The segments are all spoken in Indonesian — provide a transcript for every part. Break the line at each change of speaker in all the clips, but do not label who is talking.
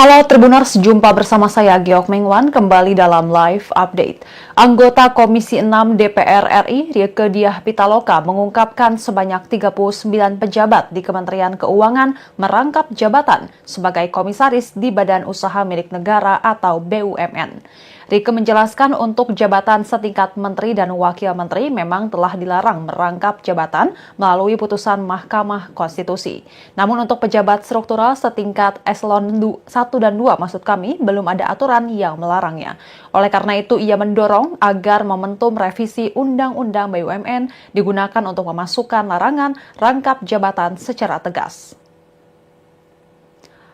Halo Tribuners, jumpa bersama saya Geok Mengwan kembali dalam live update. Anggota Komisi 6 DPR RI, Rieke Diah Pitaloka, mengungkapkan sebanyak 39 pejabat di Kementerian Keuangan merangkap jabatan sebagai komisaris di Badan Usaha Milik Negara atau BUMN. Rieke menjelaskan untuk jabatan setingkat menteri dan wakil menteri memang telah dilarang merangkap jabatan melalui putusan Mahkamah Konstitusi. Namun untuk pejabat struktural setingkat eselon 1 dan 2 maksud kami belum ada aturan yang melarangnya. Oleh karena itu ia mendorong agar momentum revisi Undang-Undang BUMN digunakan untuk memasukkan larangan rangkap jabatan secara tegas.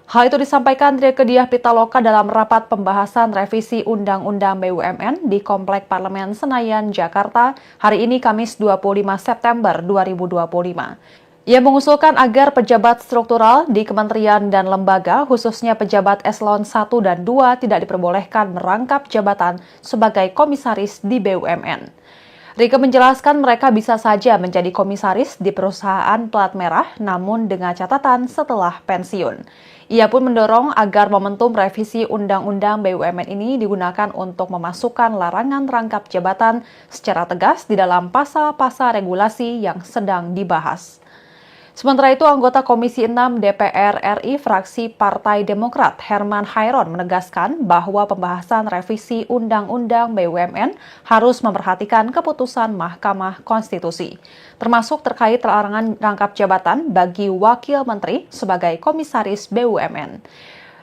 Hal itu disampaikan Rieke Diah Pitaloka dalam rapat pembahasan revisi Undang-Undang BUMN di Komplek Parlemen Senayan, Jakarta, hari ini Kamis 25 September 2025. Ia mengusulkan agar pejabat struktural di kementerian dan lembaga, khususnya pejabat eselon 1 dan 2, tidak diperbolehkan merangkap jabatan sebagai komisaris di BUMN. Rieke menjelaskan mereka bisa saja menjadi komisaris di perusahaan plat merah, namun dengan catatan setelah pensiun. Ia pun mendorong agar momentum revisi Undang-Undang BUMN ini digunakan untuk memasukkan larangan rangkap jabatan secara tegas di dalam pasal-pasal regulasi yang sedang dibahas. Sementara itu, anggota Komisi 6 DPR RI fraksi Partai Demokrat Herman Hairon menegaskan bahwa pembahasan revisi Undang-Undang BUMN harus memperhatikan keputusan Mahkamah Konstitusi, termasuk terkait larangan rangkap jabatan bagi wakil menteri sebagai komisaris BUMN.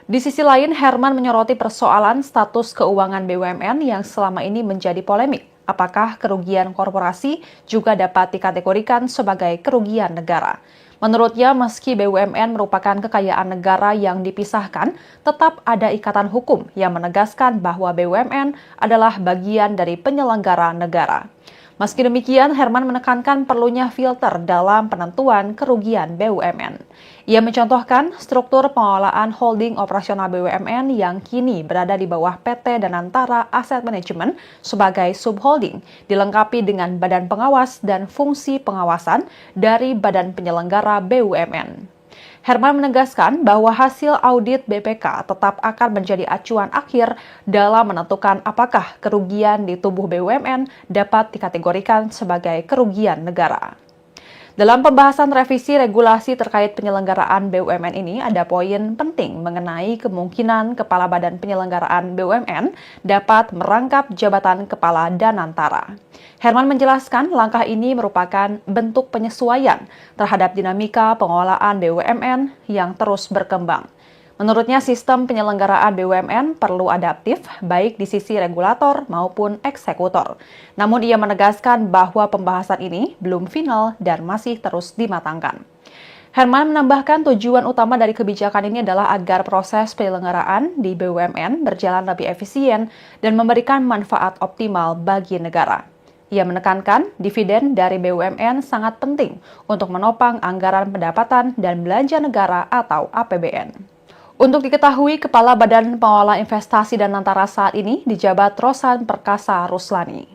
Di sisi lain, Herman menyoroti persoalan status keuangan BUMN yang selama ini menjadi polemik. Apakah kerugian korporasi juga dapat dikategorikan sebagai kerugian negara? Menurutnya, meski BUMN merupakan kekayaan negara yang dipisahkan, tetap ada ikatan hukum yang menegaskan bahwa BUMN adalah bagian dari penyelenggara negara. Meski demikian, Herman menekankan perlunya filter dalam penentuan kerugian BUMN. Ia mencontohkan struktur pengelolaan holding operasional BUMN yang kini berada di bawah PT Danantara Asset Management sebagai subholding, dilengkapi dengan badan pengawas dan fungsi pengawasan dari badan penyelenggara BUMN. Herman menegaskan bahwa hasil audit BPK tetap akan menjadi acuan akhir dalam menentukan apakah kerugian di tubuh BUMN dapat dikategorikan sebagai kerugian negara. Dalam pembahasan revisi regulasi terkait penyelenggaraan BUMN ini, ada poin penting mengenai kemungkinan Kepala Badan Penyelenggaraan BUMN dapat merangkap jabatan Kepala Danantara. Herman menjelaskan langkah ini merupakan bentuk penyesuaian terhadap dinamika pengelolaan BUMN yang terus berkembang. Menurutnya, sistem penyelenggaraan BUMN perlu adaptif, baik di sisi regulator maupun eksekutor. Namun ia menegaskan bahwa pembahasan ini belum final dan masih terus dimatangkan. Herman menambahkan tujuan utama dari kebijakan ini adalah agar proses penyelenggaraan di BUMN berjalan lebih efisien dan memberikan manfaat optimal bagi negara. Ia menekankan dividen dari BUMN sangat penting untuk menopang anggaran pendapatan dan belanja negara atau APBN. Untuk diketahui, Kepala Badan Pengelola Investasi Danantara saat ini dijabat Rosan Perkasa Ruslani.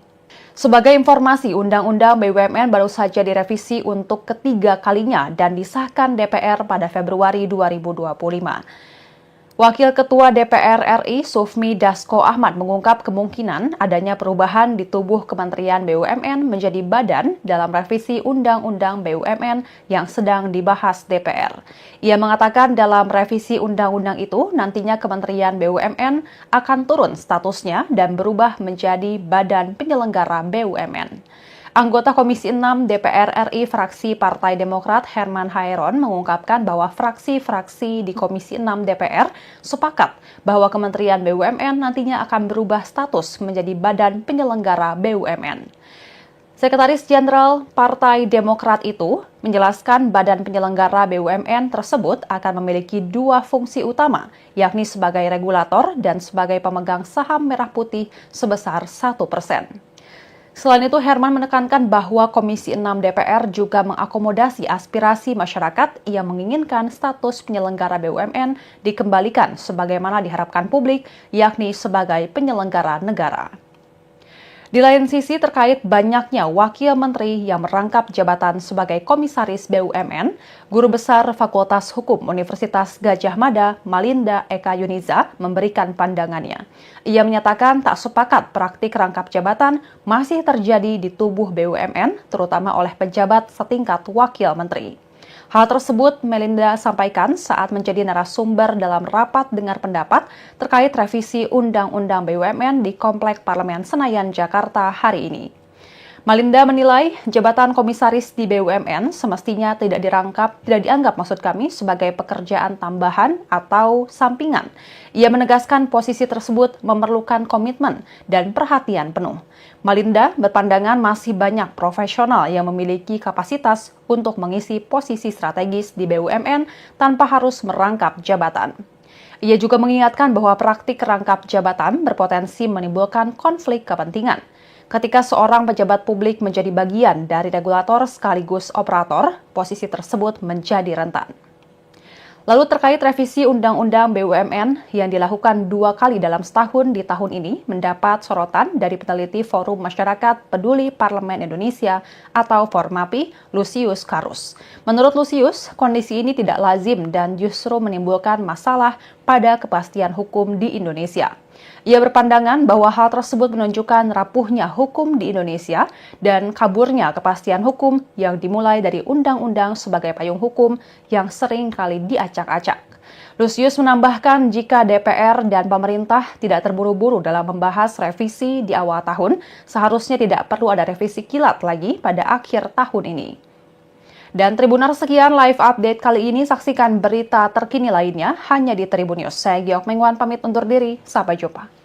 Sebagai informasi, Undang-Undang BUMN baru saja direvisi untuk ketiga kalinya dan disahkan DPR pada Februari 2025. Wakil Ketua DPR RI Sufmi Dasko Ahmad mengungkap kemungkinan adanya perubahan di tubuh Kementerian BUMN menjadi badan dalam revisi Undang-Undang BUMN yang sedang dibahas DPR. Ia mengatakan dalam revisi undang-undang itu nantinya Kementerian BUMN akan turun statusnya dan berubah menjadi Badan Penyelenggara BUMN. Anggota Komisi 6 DPR RI fraksi Partai Demokrat Herman Hairon mengungkapkan bahwa fraksi-fraksi di Komisi 6 DPR sepakat bahwa Kementerian BUMN nantinya akan berubah status menjadi Badan Penyelenggara BUMN. Sekretaris Jenderal Partai Demokrat itu menjelaskan Badan Penyelenggara BUMN tersebut akan memiliki dua fungsi utama, yakni sebagai regulator dan sebagai pemegang saham merah putih sebesar 1%. Selain itu, Herman menekankan bahwa Komisi 6 DPR juga mengakomodasi aspirasi masyarakat yang menginginkan status penyelenggara BUMN dikembalikan sebagaimana diharapkan publik, yakni sebagai penyelenggara negara. Di lain sisi, terkait banyaknya wakil menteri yang merangkap jabatan sebagai komisaris BUMN, Guru Besar Fakultas Hukum Universitas Gadjah Mada, Malinda Eka Yuniza, memberikan pandangannya. Ia menyatakan tak sepakat praktik rangkap jabatan masih terjadi di tubuh BUMN, terutama oleh pejabat setingkat wakil menteri. Hal tersebut Melinda sampaikan saat menjadi narasumber dalam rapat dengar pendapat terkait revisi Undang-Undang BUMN di Komplek Parlemen Senayan, Jakarta hari ini. Melinda menilai jabatan komisaris di BUMN semestinya tidak dianggap sebagai pekerjaan tambahan atau sampingan. Ia menegaskan posisi tersebut memerlukan komitmen dan perhatian penuh. Melinda berpandangan masih banyak profesional yang memiliki kapasitas untuk mengisi posisi strategis di BUMN tanpa harus merangkap jabatan. Ia juga mengingatkan bahwa praktik rangkap jabatan berpotensi menimbulkan konflik kepentingan. Ketika seorang pejabat publik menjadi bagian dari regulator sekaligus operator, posisi tersebut menjadi rentan. Lalu terkait revisi Undang-Undang BUMN yang dilakukan 2 kali dalam setahun di tahun ini mendapat sorotan dari peneliti Forum Masyarakat Peduli Parlemen Indonesia atau Formapi, Lusius Karus. Menurut Lusius, kondisi ini tidak lazim dan justru menimbulkan masalah pada kepastian hukum di Indonesia. Ia berpandangan bahwa hal tersebut menunjukkan rapuhnya hukum di Indonesia dan kaburnya kepastian hukum yang dimulai dari undang-undang sebagai payung hukum yang sering kali diacak-acak. Lusius menambahkan jika DPR dan pemerintah tidak terburu-buru dalam membahas revisi di awal tahun, seharusnya tidak perlu ada revisi kilat lagi pada akhir tahun ini. Dan Tribuners, sekian live update kali ini. Saksikan berita terkini lainnya hanya di Tribun News. Saya Giok Mengwan pamit undur diri. Sampai jumpa.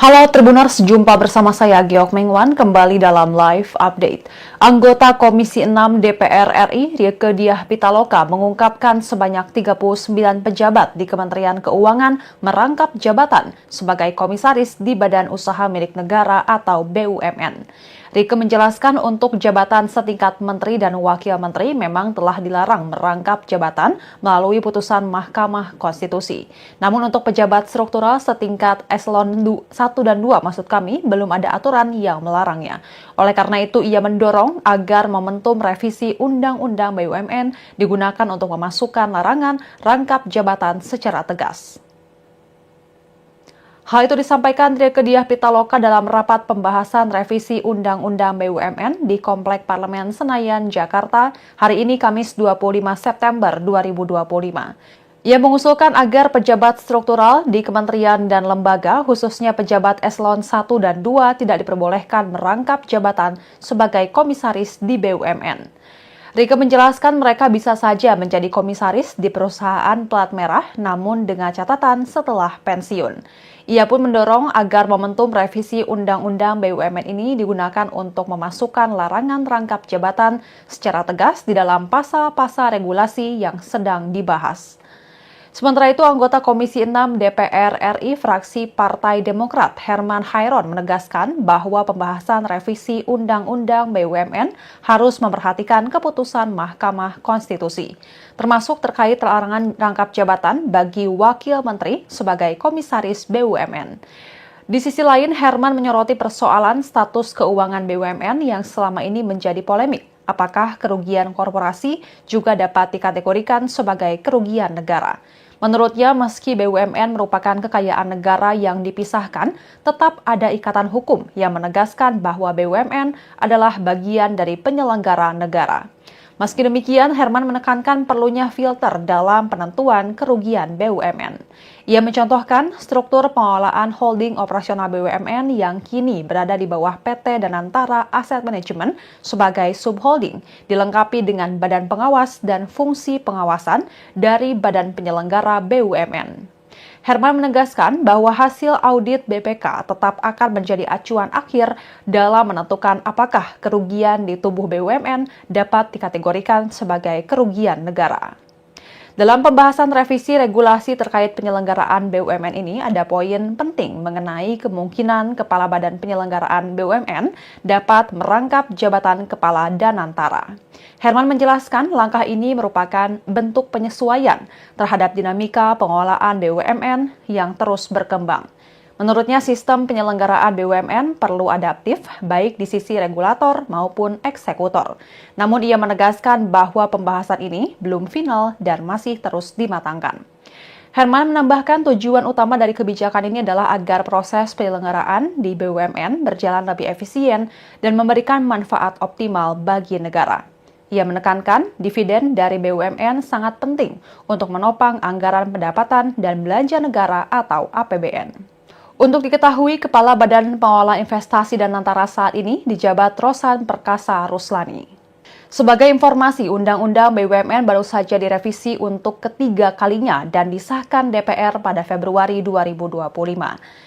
Halo Tribuners, jumpa bersama saya Giok Mengwan kembali dalam live update. Anggota Komisi 6 DPR RI, Rieke Diah Pitaloka, mengungkapkan sebanyak 39 pejabat di Kementerian Keuangan merangkap jabatan sebagai komisaris di Badan Usaha Milik Negara atau BUMN. Rieke menjelaskan untuk jabatan setingkat menteri dan wakil menteri memang telah dilarang merangkap jabatan melalui putusan Mahkamah Konstitusi. Namun untuk pejabat struktural setingkat eselon 1 dan 2 belum ada aturan yang melarangnya. Oleh karena itu ia mendorong agar momentum revisi Undang-Undang BUMN digunakan untuk memasukkan larangan rangkap jabatan secara tegas. Hal itu disampaikan Rieke Diah Pitaloka dalam rapat pembahasan revisi Undang-Undang BUMN di Komplek Parlemen Senayan, Jakarta, hari ini Kamis 25 September 2025. Ia mengusulkan agar pejabat struktural di kementerian dan lembaga, khususnya pejabat eselon 1 dan 2, tidak diperbolehkan merangkap jabatan sebagai komisaris di BUMN. Rieke menjelaskan mereka bisa saja menjadi komisaris di perusahaan plat merah, namun dengan catatan setelah pensiun. Ia pun mendorong agar momentum revisi Undang-Undang BUMN ini digunakan untuk memasukkan larangan rangkap jabatan secara tegas di dalam pasal-pasal regulasi yang sedang dibahas. Sementara itu, anggota Komisi 6 DPR RI fraksi Partai Demokrat Herman Hairon menegaskan bahwa pembahasan revisi Undang-Undang BUMN harus memperhatikan keputusan Mahkamah Konstitusi, termasuk terkait larangan rangkap jabatan bagi wakil menteri sebagai komisaris BUMN. Di sisi lain, Herman menyoroti persoalan status keuangan BUMN yang selama ini menjadi polemik. Apakah kerugian korporasi juga dapat dikategorikan sebagai kerugian negara? Menurutnya, meski BUMN merupakan kekayaan negara yang dipisahkan, tetap ada ikatan hukum yang menegaskan bahwa BUMN adalah bagian dari penyelenggara negara. Meski demikian, Herman menekankan perlunya filter dalam penentuan kerugian BUMN. Ia mencontohkan struktur pengelolaan holding operasional BUMN yang kini berada di bawah PT Danantara Asset Management sebagai subholding, dilengkapi dengan badan pengawas dan fungsi pengawasan dari badan penyelenggara BUMN. Herman menegaskan bahwa hasil audit BPK tetap akan menjadi acuan akhir dalam menentukan apakah kerugian di tubuh BUMN dapat dikategorikan sebagai kerugian negara. Dalam pembahasan revisi regulasi terkait penyelenggaraan BUMN ini, ada poin penting mengenai kemungkinan Kepala Badan Penyelenggaraan BUMN dapat merangkap jabatan Kepala Danantara. Herman menjelaskan langkah ini merupakan bentuk penyesuaian terhadap dinamika pengelolaan BUMN yang terus berkembang. Menurutnya, sistem penyelenggaraan BUMN perlu adaptif, baik di sisi regulator maupun eksekutor. Namun ia menegaskan bahwa pembahasan ini belum final dan masih terus dimatangkan. Herman menambahkan tujuan utama dari kebijakan ini adalah agar proses penyelenggaraan di BUMN berjalan lebih efisien dan memberikan manfaat optimal bagi negara. Ia menekankan dividen dari BUMN sangat penting untuk menopang anggaran pendapatan dan belanja negara atau APBN. Untuk diketahui, Kepala Badan Pengelola Investasi Danantara saat ini dijabat Rosan Perkasa Ruslani. Sebagai informasi, Undang-Undang BUMN baru saja direvisi untuk ketiga kalinya dan disahkan DPR pada Februari 2025.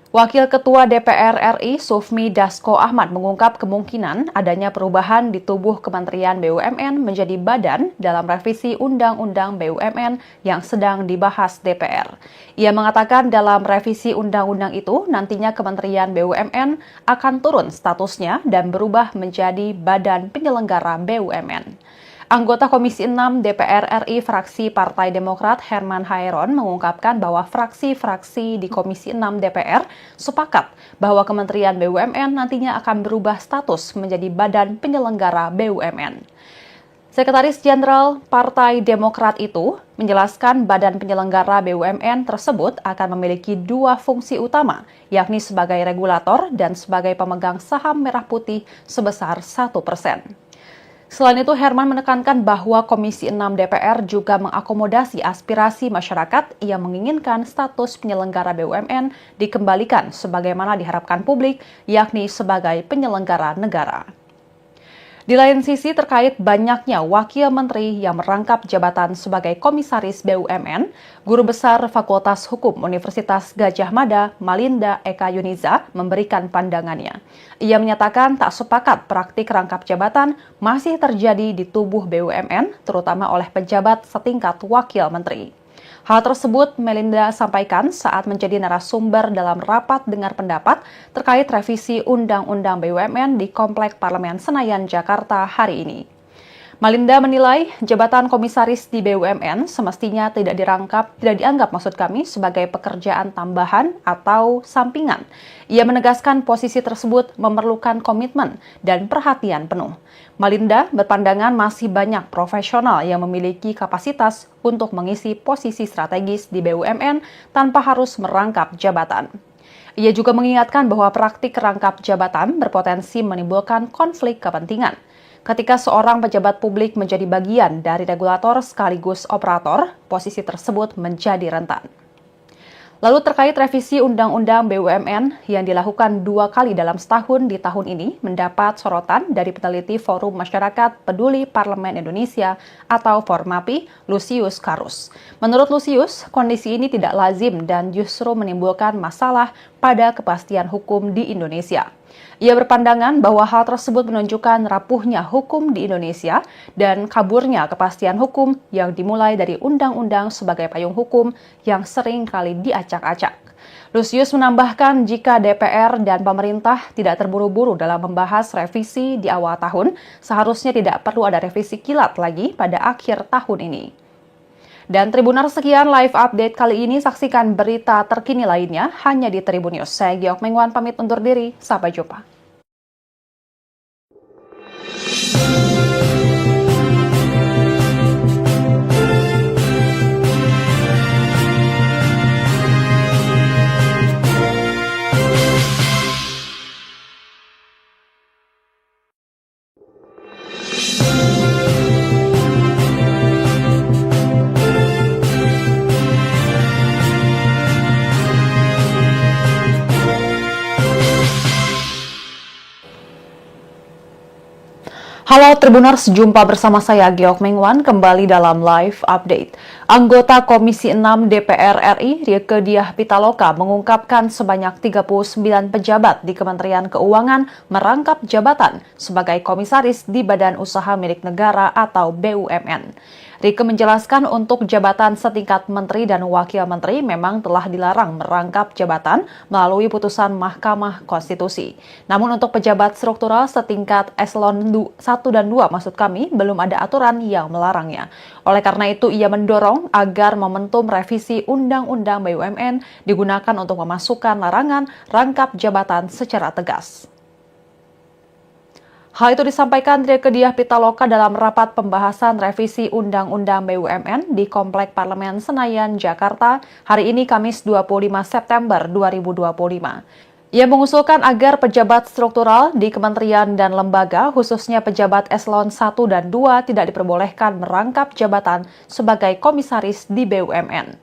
Wakil Ketua DPR RI Sufmi Dasko Ahmad mengungkap kemungkinan adanya perubahan di tubuh Kementerian BUMN menjadi badan dalam revisi Undang-Undang BUMN yang sedang dibahas DPR. Ia mengatakan dalam revisi undang-undang itu nantinya Kementerian BUMN akan turun statusnya dan berubah menjadi Badan Penyelenggara BUMN. Anggota Komisi 6 DPR RI fraksi Partai Demokrat Herman Hairon mengungkapkan bahwa fraksi-fraksi di Komisi 6 DPR sepakat bahwa Kementerian BUMN nantinya akan berubah status menjadi Badan Penyelenggara BUMN. Sekretaris Jenderal Partai Demokrat itu menjelaskan Badan Penyelenggara BUMN tersebut akan memiliki dua fungsi utama, yakni sebagai regulator dan sebagai pemegang saham merah putih sebesar 1%. Selain itu, Herman menekankan bahwa Komisi 6 DPR juga mengakomodasi aspirasi masyarakat yang menginginkan status penyelenggara BUMN dikembalikan sebagaimana diharapkan publik, yakni sebagai penyelenggara negara. Di lain sisi, terkait banyaknya wakil menteri yang merangkap jabatan sebagai komisaris BUMN, Guru Besar Fakultas Hukum Universitas Gadjah Mada, Malinda Eka Yuniza, memberikan pandangannya. Ia menyatakan tak sepakat praktik rangkap jabatan masih terjadi di tubuh BUMN, terutama oleh pejabat setingkat wakil menteri. Hal tersebut Melinda sampaikan saat menjadi narasumber dalam rapat dengar pendapat terkait revisi Undang-Undang BUMN di Komplek Parlemen Senayan, Jakarta hari ini. Melinda menilai jabatan komisaris di BUMN semestinya tidak dianggap sebagai pekerjaan tambahan atau sampingan. Ia menegaskan posisi tersebut memerlukan komitmen dan perhatian penuh. Melinda berpandangan masih banyak profesional yang memiliki kapasitas untuk mengisi posisi strategis di BUMN tanpa harus merangkap jabatan. Ia juga mengingatkan bahwa praktik rangkap jabatan berpotensi menimbulkan konflik kepentingan. Ketika seorang pejabat publik menjadi bagian dari regulator sekaligus operator, posisi tersebut menjadi rentan. Lalu terkait revisi Undang-Undang BUMN yang dilakukan 2 kali dalam setahun di tahun ini mendapat sorotan dari peneliti Forum Masyarakat Peduli Parlemen Indonesia atau Formapi, Lusius Karus. Menurut Lusius, kondisi ini tidak lazim dan justru menimbulkan masalah pada kepastian hukum di Indonesia. Ia berpandangan bahwa hal tersebut menunjukkan rapuhnya hukum di Indonesia dan kaburnya kepastian hukum yang dimulai dari undang-undang sebagai payung hukum yang sering kali diacak-acak. Lusius menambahkan jika DPR dan pemerintah tidak terburu-buru dalam membahas revisi di awal tahun, seharusnya tidak perlu ada revisi kilat lagi pada akhir tahun ini. Dan Tribuners, sekian live update kali ini. Saksikan berita terkini lainnya hanya di Tribun News. Saya Giok Mengwan pamit undur diri. Sampai jumpa. Halo Sobat Tribuners, jumpa bersama saya Giok Mengwan kembali dalam live update. Anggota Komisi 6 DPR RI, Rieke Diah Pitaloka, mengungkapkan sebanyak 39 pejabat di Kementerian Keuangan merangkap jabatan sebagai komisaris di Badan Usaha Milik Negara atau BUMN. Rieke menjelaskan untuk jabatan setingkat menteri dan wakil menteri memang telah dilarang merangkap jabatan melalui putusan Mahkamah Konstitusi. Namun untuk pejabat struktural setingkat eselon 1 dan 2 maksud kami belum ada aturan yang melarangnya. Oleh karena itu ia mendorong agar momentum revisi Undang-Undang BUMN digunakan untuk memasukkan larangan rangkap jabatan secara tegas. Hal itu disampaikan Rieke Diah Pitaloka dalam rapat pembahasan revisi Undang-Undang BUMN di Komplek Parlemen Senayan, Jakarta, hari ini Kamis 25 September 2025. Ia mengusulkan agar pejabat struktural di kementerian dan lembaga, khususnya pejabat eselon 1 dan 2, tidak diperbolehkan merangkap jabatan sebagai komisaris di BUMN.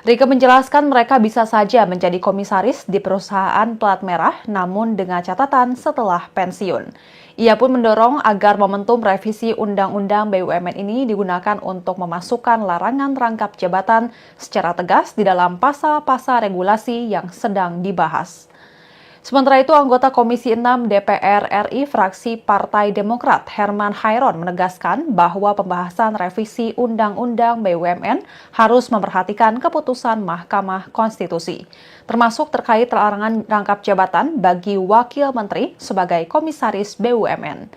Rieke menjelaskan mereka bisa saja menjadi komisaris di perusahaan plat merah, namun dengan catatan setelah pensiun. Ia pun mendorong agar momentum revisi Undang-Undang BUMN ini digunakan untuk memasukkan larangan rangkap jabatan secara tegas di dalam pasal-pasal regulasi yang sedang dibahas. Sementara itu, anggota Komisi 6 DPR RI fraksi Partai Demokrat Herman Hairon menegaskan bahwa pembahasan revisi Undang-Undang BUMN harus memperhatikan keputusan Mahkamah Konstitusi, termasuk terkait larangan rangkap jabatan bagi wakil menteri sebagai komisaris BUMN.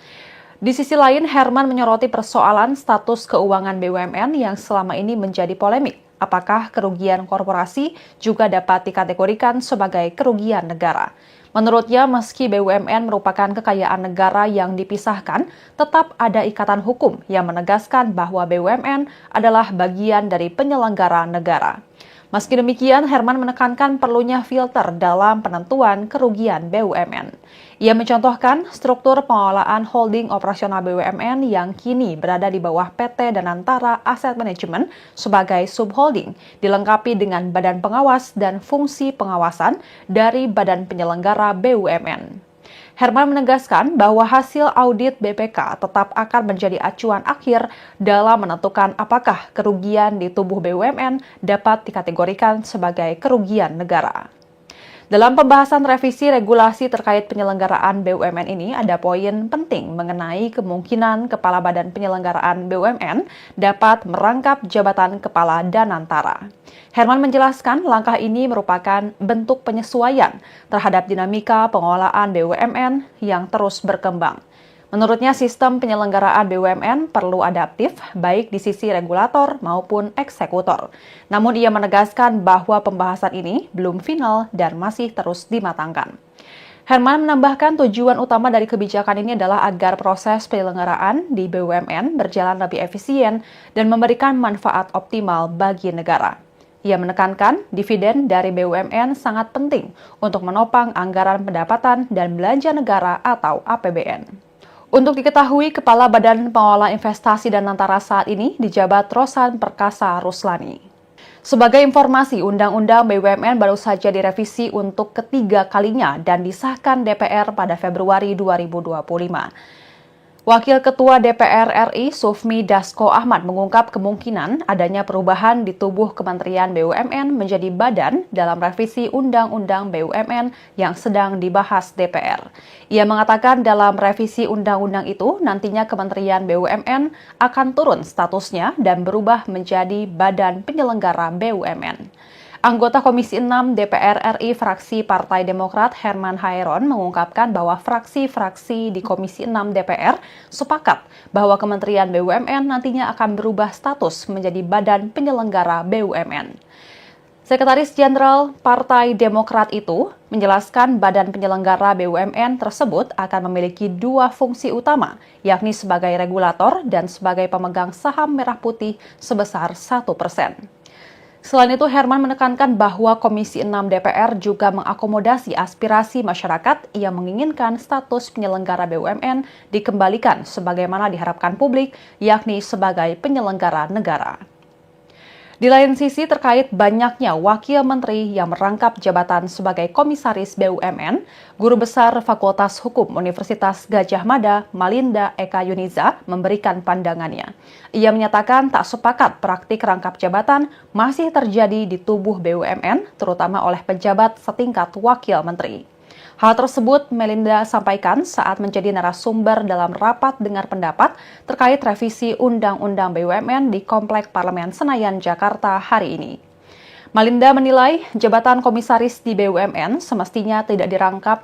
Di sisi lain, Herman menyoroti persoalan status keuangan BUMN yang selama ini menjadi polemik. Apakah kerugian korporasi juga dapat dikategorikan sebagai kerugian negara? Menurutnya, meski BUMN merupakan kekayaan negara yang dipisahkan, tetap ada ikatan hukum yang menegaskan bahwa BUMN adalah bagian dari penyelenggara negara. Meski demikian, Herman menekankan perlunya filter dalam penentuan kerugian BUMN. Ia mencontohkan struktur pengelolaan holding operasional BUMN yang kini berada di bawah PT Danantara Asset Management sebagai subholding, dilengkapi dengan badan pengawas dan fungsi pengawasan dari badan penyelenggara BUMN. Herman menegaskan bahwa hasil audit BPK tetap akan menjadi acuan akhir dalam menentukan apakah kerugian di tubuh BUMN dapat dikategorikan sebagai kerugian negara. Dalam pembahasan revisi regulasi terkait penyelenggaraan BUMN ini, ada poin penting mengenai kemungkinan Kepala Badan Penyelenggaraan BUMN dapat merangkap jabatan Kepala Danantara. Herman menjelaskan langkah ini merupakan bentuk penyesuaian terhadap dinamika pengelolaan BUMN yang terus berkembang. Menurutnya, sistem penyelenggaraan BUMN perlu adaptif, baik di sisi regulator maupun eksekutor. Namun ia menegaskan bahwa pembahasan ini belum final dan masih terus dimatangkan. Herman menambahkan tujuan utama dari kebijakan ini adalah agar proses penyelenggaraan di BUMN berjalan lebih efisien dan memberikan manfaat optimal bagi negara. Ia menekankan dividen dari BUMN sangat penting untuk menopang anggaran pendapatan dan belanja negara atau APBN. Untuk diketahui, Kepala Badan Pengelola Investasi Danantara saat ini dijabat Rosan Perkasa Ruslani. Sebagai informasi, Undang-Undang BUMN baru saja direvisi untuk ketiga kalinya dan disahkan DPR pada Februari 2025. Wakil Ketua DPR RI Sufmi Dasko Ahmad mengungkap kemungkinan adanya perubahan di tubuh Kementerian BUMN menjadi badan dalam revisi Undang-Undang BUMN yang sedang dibahas DPR. Ia mengatakan dalam revisi undang-undang itu nantinya Kementerian BUMN akan turun statusnya dan berubah menjadi Badan Penyelenggara BUMN. Anggota Komisi 6 DPR RI fraksi Partai Demokrat Herman Hairon mengungkapkan bahwa fraksi-fraksi di Komisi 6 DPR sepakat bahwa Kementerian BUMN nantinya akan berubah status menjadi Badan Penyelenggara BUMN. Sekretaris Jenderal Partai Demokrat itu menjelaskan Badan Penyelenggara BUMN tersebut akan memiliki dua fungsi utama, yakni sebagai regulator dan sebagai pemegang saham merah putih sebesar 1%. Selain itu, Herman menekankan bahwa Komisi 6 DPR juga mengakomodasi aspirasi masyarakat yang menginginkan status penyelenggara BUMN dikembalikan sebagaimana diharapkan publik, yakni sebagai penyelenggara negara. Di lain sisi, terkait banyaknya wakil menteri yang merangkap jabatan sebagai komisaris BUMN, Guru Besar Fakultas Hukum Universitas Gadjah Mada, Malinda Eka Yuniza, memberikan pandangannya. Ia menyatakan tak sepakat praktik rangkap jabatan masih terjadi di tubuh BUMN, terutama oleh pejabat setingkat wakil menteri. Hal tersebut Melinda sampaikan saat menjadi narasumber dalam rapat dengar pendapat terkait revisi Undang-Undang BUMN di Komplek Parlemen Senayan, Jakarta hari ini. Melinda menilai jabatan komisaris di BUMN semestinya tidak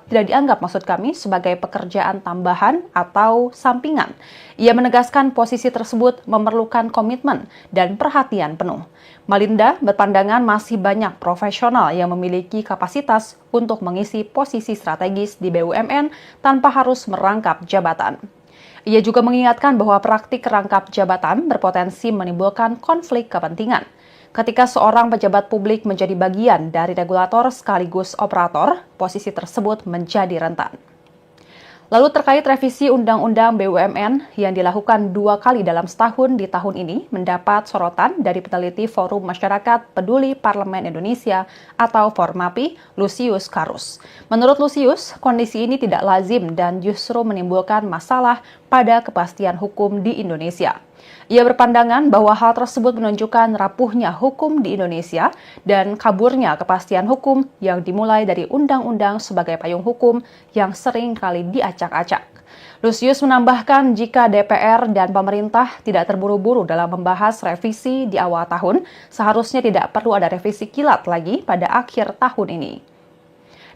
dianggap maksud kami sebagai pekerjaan tambahan atau sampingan. Ia menegaskan posisi tersebut memerlukan komitmen dan perhatian penuh. Melinda berpandangan masih banyak profesional yang memiliki kapasitas untuk mengisi posisi strategis di BUMN tanpa harus merangkap jabatan. Ia juga mengingatkan bahwa praktik rangkap jabatan berpotensi menimbulkan konflik kepentingan. Ketika seorang pejabat publik menjadi bagian dari regulator sekaligus operator, posisi tersebut menjadi rentan. Lalu terkait revisi Undang-Undang BUMN yang dilakukan 2 kali dalam setahun di tahun ini mendapat sorotan dari peneliti Forum Masyarakat Peduli Parlemen Indonesia atau Formapi, Lusius Karus. Menurut Lusius, kondisi ini tidak lazim dan justru menimbulkan masalah pada kepastian hukum di Indonesia. Ia berpandangan bahwa hal tersebut menunjukkan rapuhnya hukum di Indonesia dan kaburnya kepastian hukum yang dimulai dari undang-undang sebagai payung hukum yang sering kali diacak-acak. Lusius menambahkan jika DPR dan pemerintah tidak terburu-buru dalam membahas revisi di awal tahun, seharusnya tidak perlu ada revisi kilat lagi pada akhir tahun ini.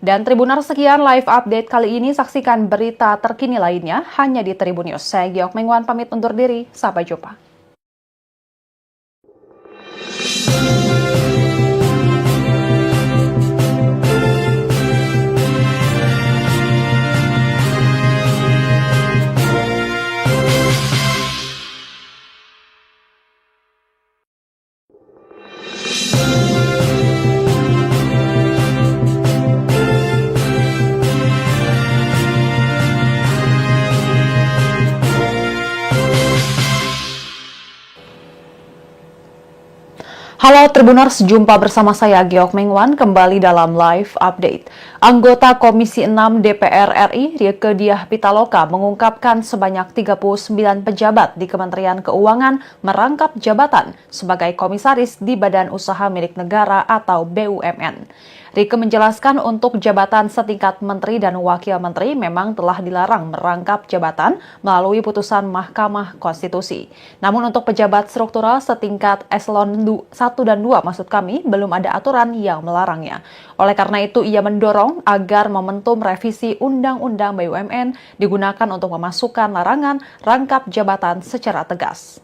Dan Tribuners, sekian live update kali ini. Saksikan berita terkini lainnya hanya di Tribun News. Saya Giok Mengwan pamit undur diri. Sampai jumpa. Halo Tribuners, jumpa bersama saya Giok Mengwan kembali dalam live update. Anggota Komisi 6 DPR RI, Rieke Diah Pitaloka, mengungkapkan sebanyak 39 pejabat di Kementerian Keuangan merangkap jabatan sebagai komisaris di Badan Usaha Milik Negara atau BUMN. Rieke menjelaskan untuk jabatan setingkat menteri dan wakil menteri memang telah dilarang merangkap jabatan melalui putusan Mahkamah Konstitusi. Namun untuk pejabat struktural setingkat eselon 1 dan 2 maksud kami belum ada aturan yang melarangnya. Oleh karena itu ia mendorong agar momentum revisi Undang-Undang BUMN digunakan untuk memasukkan larangan rangkap jabatan secara tegas.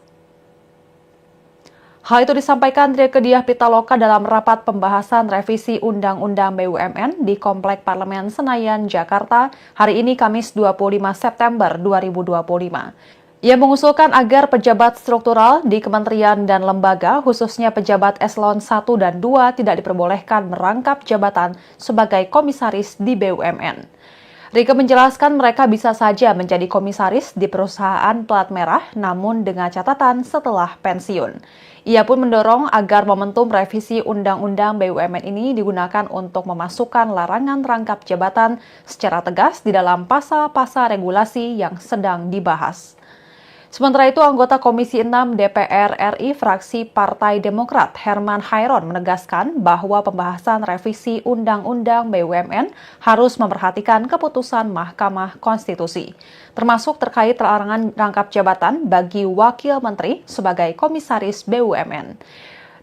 Hal itu disampaikan Rieke Diah Pitaloka dalam rapat pembahasan revisi Undang-Undang BUMN di Komplek Parlemen Senayan, Jakarta, hari ini Kamis 25 September 2025. Ia mengusulkan agar pejabat struktural di kementerian dan lembaga, khususnya pejabat eselon 1 dan 2, tidak diperbolehkan merangkap jabatan sebagai komisaris di BUMN. Rieke menjelaskan mereka bisa saja menjadi komisaris di perusahaan plat merah, namun dengan catatan setelah pensiun. Ia pun mendorong agar momentum revisi Undang-Undang BUMN ini digunakan untuk memasukkan larangan rangkap jabatan secara tegas di dalam pasal-pasal regulasi yang sedang dibahas. Sementara itu, anggota Komisi 6 DPR RI fraksi Partai Demokrat Herman Hairon menegaskan bahwa pembahasan revisi Undang-Undang BUMN harus memperhatikan keputusan Mahkamah Konstitusi, termasuk terkait larangan rangkap jabatan bagi wakil menteri sebagai komisaris BUMN.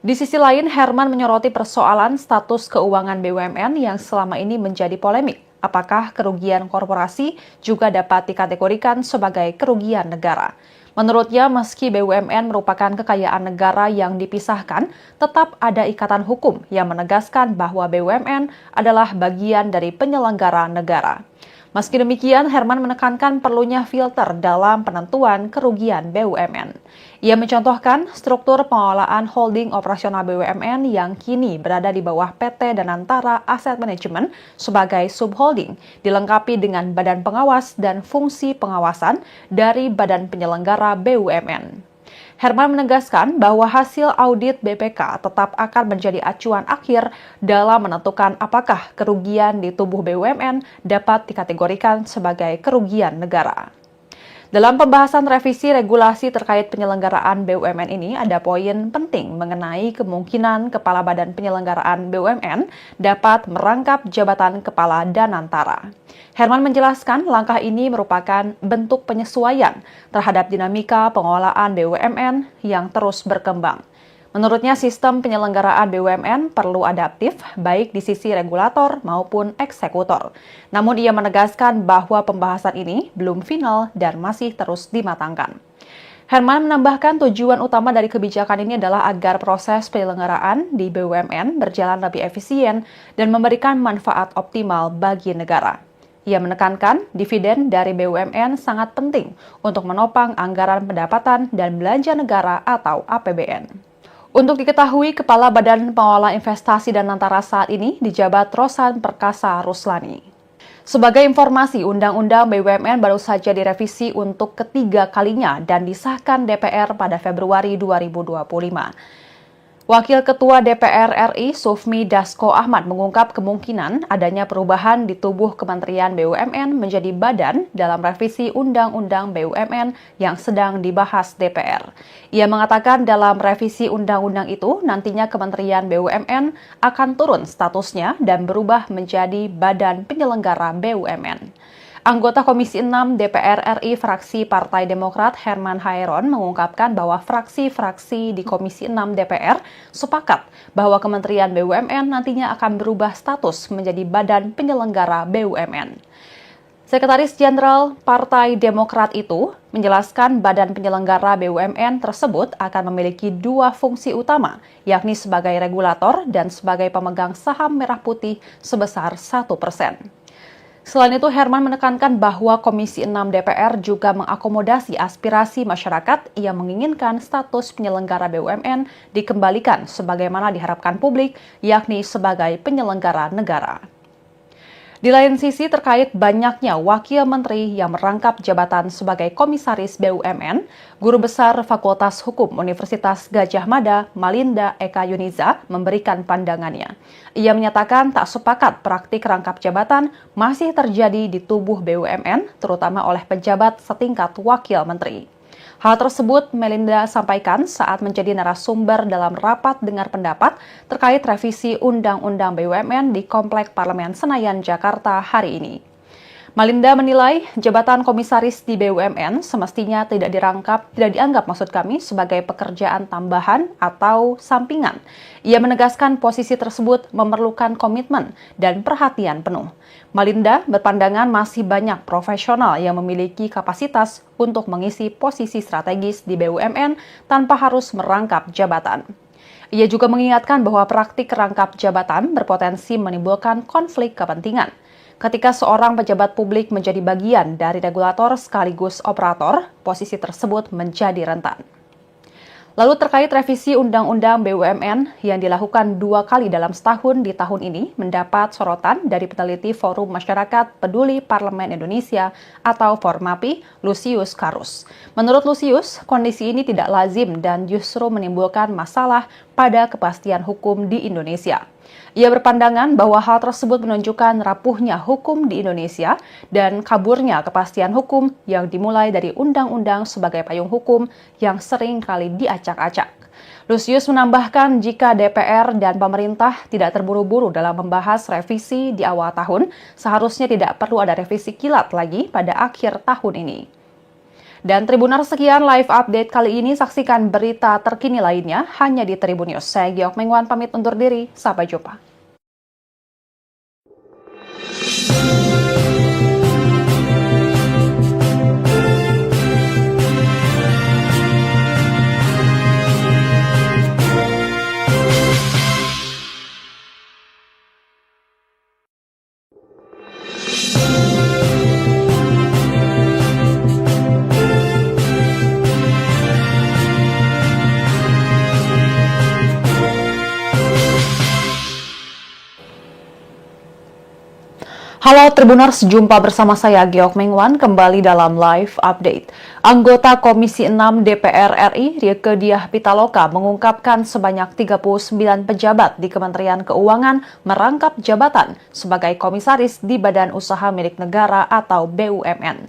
Di sisi lain, Herman menyoroti persoalan status keuangan BUMN yang selama ini menjadi polemik. Apakah kerugian korporasi juga dapat dikategorikan sebagai kerugian negara? Menurutnya, meski BUMN merupakan kekayaan negara yang dipisahkan, tetap ada ikatan hukum yang menegaskan bahwa BUMN adalah bagian dari penyelenggara negara. Meski demikian, Herman menekankan perlunya filter dalam penentuan kerugian BUMN. Ia mencontohkan struktur pengelolaan holding operasional BUMN yang kini berada di bawah PT Danantara Asset Management sebagai subholding, dilengkapi dengan badan pengawas dan fungsi pengawasan dari badan penyelenggara BUMN. Herman menegaskan bahwa hasil audit BPK tetap akan menjadi acuan akhir dalam menentukan apakah kerugian di tubuh BUMN dapat dikategorikan sebagai kerugian negara. Dalam pembahasan revisi regulasi terkait penyelenggaraan BUMN ini, ada poin penting mengenai kemungkinan Kepala Badan Penyelenggaraan BUMN dapat merangkap jabatan Kepala Danantara. Herman menjelaskan langkah ini merupakan bentuk penyesuaian terhadap dinamika pengelolaan BUMN yang terus berkembang. Menurutnya, sistem penyelenggaraan BUMN perlu adaptif, baik di sisi regulator maupun eksekutor. Namun ia menegaskan bahwa pembahasan ini belum final dan masih terus dimatangkan. Herman menambahkan tujuan utama dari kebijakan ini adalah agar proses penyelenggaraan di BUMN berjalan lebih efisien dan memberikan manfaat optimal bagi negara. Ia menekankan dividen dari BUMN sangat penting untuk menopang anggaran pendapatan dan belanja negara atau APBN. Untuk diketahui, Kepala Badan Pengelola Investasi Danantara saat ini dijabat Rosan Perkasa Ruslani. Sebagai informasi, Undang-Undang BUMN baru saja direvisi untuk ketiga kalinya dan disahkan DPR pada Februari 2025. Wakil Ketua DPR RI Sufmi Dasko Ahmad mengungkap kemungkinan adanya perubahan di tubuh Kementerian BUMN menjadi badan dalam revisi Undang-Undang BUMN yang sedang dibahas DPR. Ia mengatakan dalam revisi undang-undang itu nantinya Kementerian BUMN akan turun statusnya dan berubah menjadi Badan Penyelenggara BUMN. Anggota Komisi 6 DPR RI fraksi Partai Demokrat Herman Hairon mengungkapkan bahwa fraksi-fraksi di Komisi 6 DPR sepakat bahwa Kementerian BUMN nantinya akan berubah status menjadi Badan Penyelenggara BUMN. Sekretaris Jenderal Partai Demokrat itu menjelaskan Badan Penyelenggara BUMN tersebut akan memiliki dua fungsi utama, yakni sebagai regulator dan sebagai pemegang saham merah putih sebesar 1%. Selain itu, Herman menekankan bahwa Komisi 6 DPR juga mengakomodasi aspirasi masyarakat yang menginginkan status penyelenggara BUMN dikembalikan sebagaimana diharapkan publik, yakni sebagai penyelenggara negara. Di lain sisi, terkait banyaknya wakil menteri yang merangkap jabatan sebagai komisaris BUMN, Guru Besar Fakultas Hukum Universitas Gadjah Mada, Malinda Eka Yuniza, memberikan pandangannya. Ia menyatakan tak sepakat praktik rangkap jabatan masih terjadi di tubuh BUMN, terutama oleh pejabat setingkat wakil menteri. Hal tersebut Melinda sampaikan saat menjadi narasumber dalam rapat dengar pendapat terkait revisi Undang-Undang BUMN di Komplek Parlemen Senayan, Jakarta hari ini. Melinda menilai jabatan komisaris di BUMN semestinya tidak dianggap sebagai pekerjaan tambahan atau sampingan. Ia menegaskan posisi tersebut memerlukan komitmen dan perhatian penuh. Melinda berpandangan masih banyak profesional yang memiliki kapasitas untuk mengisi posisi strategis di BUMN tanpa harus merangkap jabatan. Ia juga mengingatkan bahwa praktik rangkap jabatan berpotensi menimbulkan konflik kepentingan. Ketika seorang pejabat publik menjadi bagian dari regulator sekaligus operator, posisi tersebut menjadi rentan. Lalu terkait revisi Undang-Undang BUMN yang dilakukan 2 kali dalam setahun di tahun ini mendapat sorotan dari peneliti Forum Masyarakat Peduli Parlemen Indonesia atau Formapi, Lusius Karus. Menurut Lusius, kondisi ini tidak lazim dan justru menimbulkan masalah pada kepastian hukum di Indonesia. Ia berpandangan bahwa hal tersebut menunjukkan rapuhnya hukum di Indonesia dan kaburnya kepastian hukum yang dimulai dari undang-undang sebagai payung hukum yang sering kali diacak-acak. Lusius menambahkan jika DPR dan pemerintah tidak terburu-buru dalam membahas revisi di awal tahun, seharusnya tidak perlu ada revisi kilat lagi pada akhir tahun ini. Dan Tribuners, sekian live update kali ini. Saksikan berita terkini lainnya hanya di Tribun News. Saya Giok Mengwan pamit undur diri. Sampai jumpa. Halo Tribuners, jumpa bersama saya Geok Mengwan kembali dalam live update. Anggota Komisi 6 DPR RI Rieke Diah Pitaloka mengungkapkan sebanyak 39 pejabat di Kementerian Keuangan merangkap jabatan sebagai komisaris di Badan Usaha Milik Negara atau BUMN.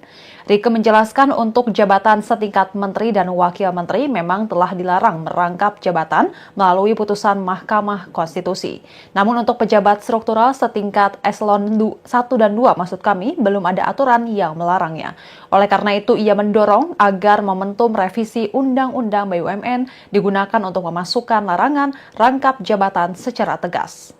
Rieke menjelaskan untuk jabatan setingkat menteri dan wakil menteri memang telah dilarang merangkap jabatan melalui putusan Mahkamah Konstitusi. Namun untuk pejabat struktural setingkat eselon 1 dan 2 maksud kami belum ada aturan yang melarangnya. Oleh karena itu ia mendorong agar momentum revisi Undang-Undang BUMN digunakan untuk memasukkan larangan rangkap jabatan secara tegas.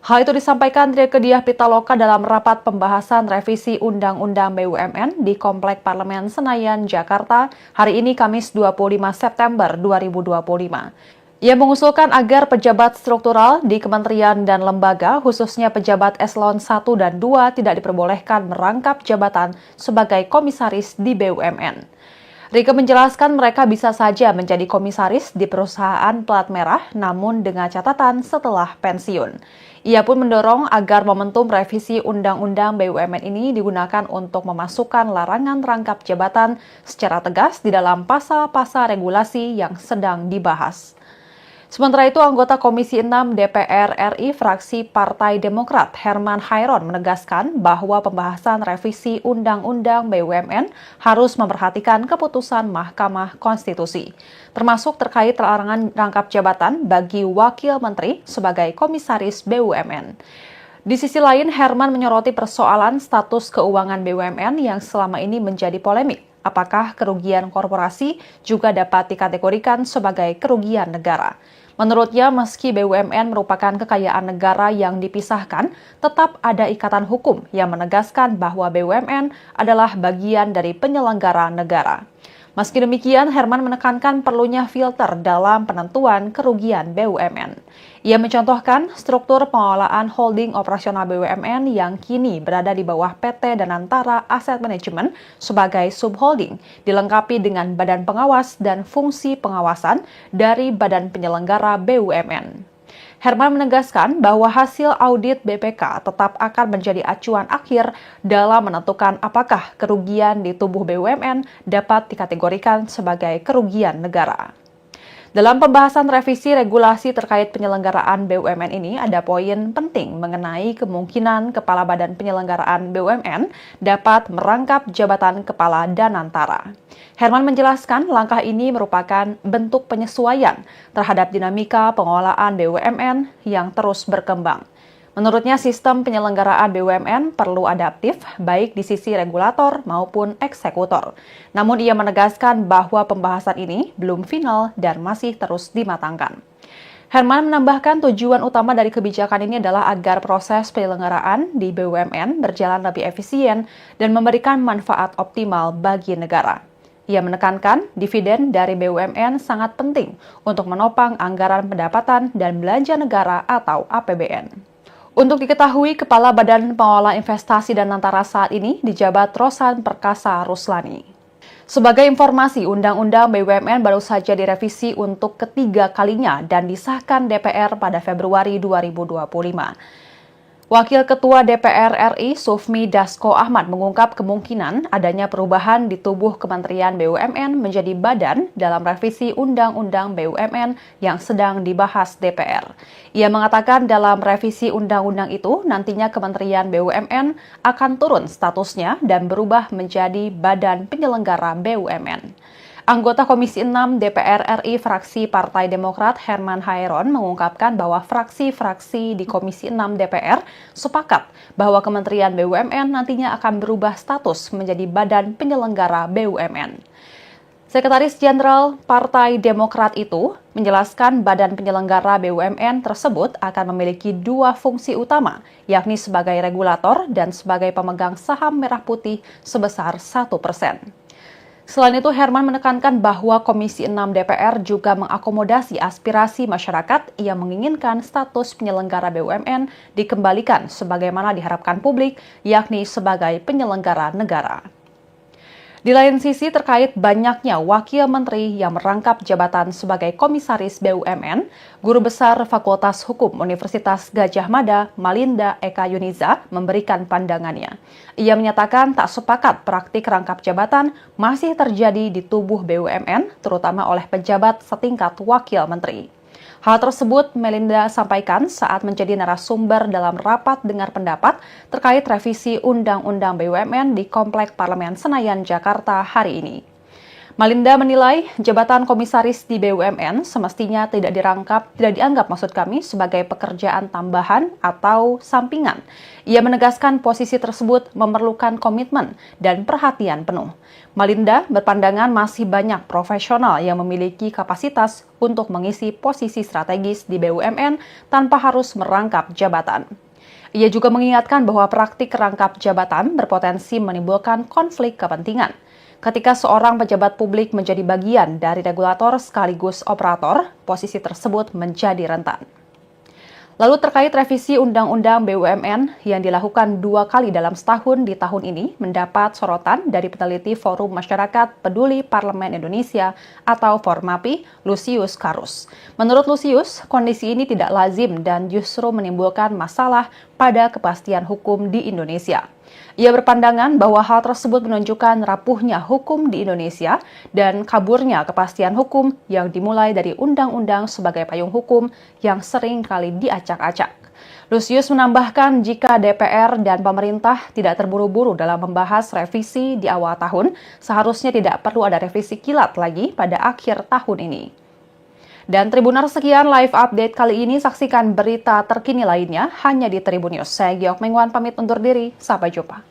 Hal itu disampaikan Rieke Diah Pitaloka dalam rapat pembahasan revisi Undang-Undang BUMN di Komplek Parlemen Senayan, Jakarta, hari ini Kamis 25 September 2025. Ia mengusulkan agar pejabat struktural di kementerian dan lembaga, khususnya pejabat eselon 1 dan 2, tidak diperbolehkan merangkap jabatan sebagai komisaris di BUMN. Rieke menjelaskan mereka bisa saja menjadi komisaris di perusahaan plat merah, namun dengan catatan setelah pensiun. Ia pun mendorong agar momentum revisi Undang-Undang BUMN ini digunakan untuk memasukkan larangan rangkap jabatan secara tegas di dalam pasal-pasal regulasi yang sedang dibahas. Sementara itu, anggota Komisi 6 DPR RI fraksi Partai Demokrat Herman Hairon menegaskan bahwa pembahasan revisi Undang-Undang BUMN harus memperhatikan keputusan Mahkamah Konstitusi, termasuk terkait larangan rangkap jabatan bagi wakil menteri sebagai komisaris BUMN. Di sisi lain, Herman menyoroti persoalan status keuangan BUMN yang selama ini menjadi polemik. Apakah kerugian korporasi juga dapat dikategorikan sebagai kerugian negara? Menurutnya, meski BUMN merupakan kekayaan negara yang dipisahkan, tetap ada ikatan hukum yang menegaskan bahwa BUMN adalah bagian dari penyelenggara negara. Meski demikian, Herman menekankan perlunya filter dalam penentuan kerugian BUMN. Ia mencontohkan struktur pengelolaan holding operasional BUMN yang kini berada di bawah PT Danantara Asset Management sebagai subholding, dilengkapi dengan badan pengawas dan fungsi pengawasan dari badan penyelenggara BUMN. Herman menegaskan bahwa hasil audit BPK tetap akan menjadi acuan akhir dalam menentukan apakah kerugian di tubuh BUMN dapat dikategorikan sebagai kerugian negara. Dalam pembahasan revisi regulasi terkait penyelenggaraan BUMN ini, ada poin penting mengenai kemungkinan Kepala Badan Penyelenggaraan BUMN dapat merangkap jabatan Kepala Danantara. Herman menjelaskan langkah ini merupakan bentuk penyesuaian terhadap dinamika pengelolaan BUMN yang terus berkembang. Menurutnya, sistem penyelenggaraan BUMN perlu adaptif, baik di sisi regulator maupun eksekutor. Namun ia menegaskan bahwa pembahasan ini belum final dan masih terus dimatangkan. Herman menambahkan tujuan utama dari kebijakan ini adalah agar proses penyelenggaraan di BUMN berjalan lebih efisien dan memberikan manfaat optimal bagi negara. Ia menekankan dividen dari BUMN sangat penting untuk menopang anggaran pendapatan dan belanja negara atau APBN. Untuk diketahui, Kepala Badan Pengelola Investasi Danantara saat ini dijabat Rosan Perkasa Ruslani. Sebagai informasi, Undang-Undang BUMN baru saja direvisi untuk ketiga kalinya dan disahkan DPR pada Februari 2025. Wakil Ketua DPR RI Sufmi Dasko Ahmad mengungkap kemungkinan adanya perubahan di tubuh Kementerian BUMN menjadi badan dalam revisi Undang-Undang BUMN yang sedang dibahas DPR. Ia mengatakan dalam revisi undang-undang itu nantinya Kementerian BUMN akan turun statusnya dan berubah menjadi Badan Penyelenggara BUMN. Anggota Komisi 6 DPR RI fraksi Partai Demokrat Herman Hairon mengungkapkan bahwa fraksi-fraksi di Komisi 6 DPR sepakat bahwa Kementerian BUMN nantinya akan berubah status menjadi Badan Penyelenggara BUMN. Sekretaris Jenderal Partai Demokrat itu menjelaskan Badan Penyelenggara BUMN tersebut akan memiliki dua fungsi utama, yakni sebagai regulator dan sebagai pemegang saham merah putih sebesar 1%. Selain itu, Herman menekankan bahwa Komisi 6 DPR juga mengakomodasi aspirasi masyarakat yang menginginkan status penyelenggara BUMN dikembalikan sebagaimana diharapkan publik, yakni sebagai penyelenggara negara. Di lain sisi, terkait banyaknya wakil menteri yang merangkap jabatan sebagai komisaris BUMN, Guru Besar Fakultas Hukum Universitas Gadjah Mada, Malinda Eka Yuniza, memberikan pandangannya. Ia menyatakan tak sepakat praktik rangkap jabatan masih terjadi di tubuh BUMN, terutama oleh pejabat setingkat wakil menteri. Hal tersebut Melinda sampaikan saat menjadi narasumber dalam rapat dengar pendapat terkait revisi Undang-Undang BUMN di Komplek Parlemen Senayan, Jakarta hari ini. Melinda menilai jabatan komisaris di BUMN semestinya tidak dianggap maksud kami sebagai pekerjaan tambahan atau sampingan. Ia menegaskan posisi tersebut memerlukan komitmen dan perhatian penuh. Melinda berpandangan masih banyak profesional yang memiliki kapasitas untuk mengisi posisi strategis di BUMN tanpa harus merangkap jabatan. Ia juga mengingatkan bahwa praktik rangkap jabatan berpotensi menimbulkan konflik kepentingan. Ketika seorang pejabat publik menjadi bagian dari regulator sekaligus operator, posisi tersebut menjadi rentan. Lalu terkait revisi Undang-Undang BUMN yang dilakukan 2 kali dalam setahun di tahun ini mendapat sorotan dari peneliti Forum Masyarakat Peduli Parlemen Indonesia atau Formapi, Lusius Karus. Menurut Lusius, kondisi ini tidak lazim dan justru menimbulkan masalah pada kepastian hukum di Indonesia. Ia berpandangan bahwa hal tersebut menunjukkan rapuhnya hukum di Indonesia dan kaburnya kepastian hukum yang dimulai dari undang-undang sebagai payung hukum yang sering kali diacak-acak. Lusius menambahkan jika DPR dan pemerintah tidak terburu-buru dalam membahas revisi di awal tahun, seharusnya tidak perlu ada revisi kilat lagi pada akhir tahun ini. Dan Tribuners, sekian live update kali ini. Saksikan berita terkini lainnya hanya di Tribun News. Saya Giok Mengwan pamit undur diri. Sampai jumpa.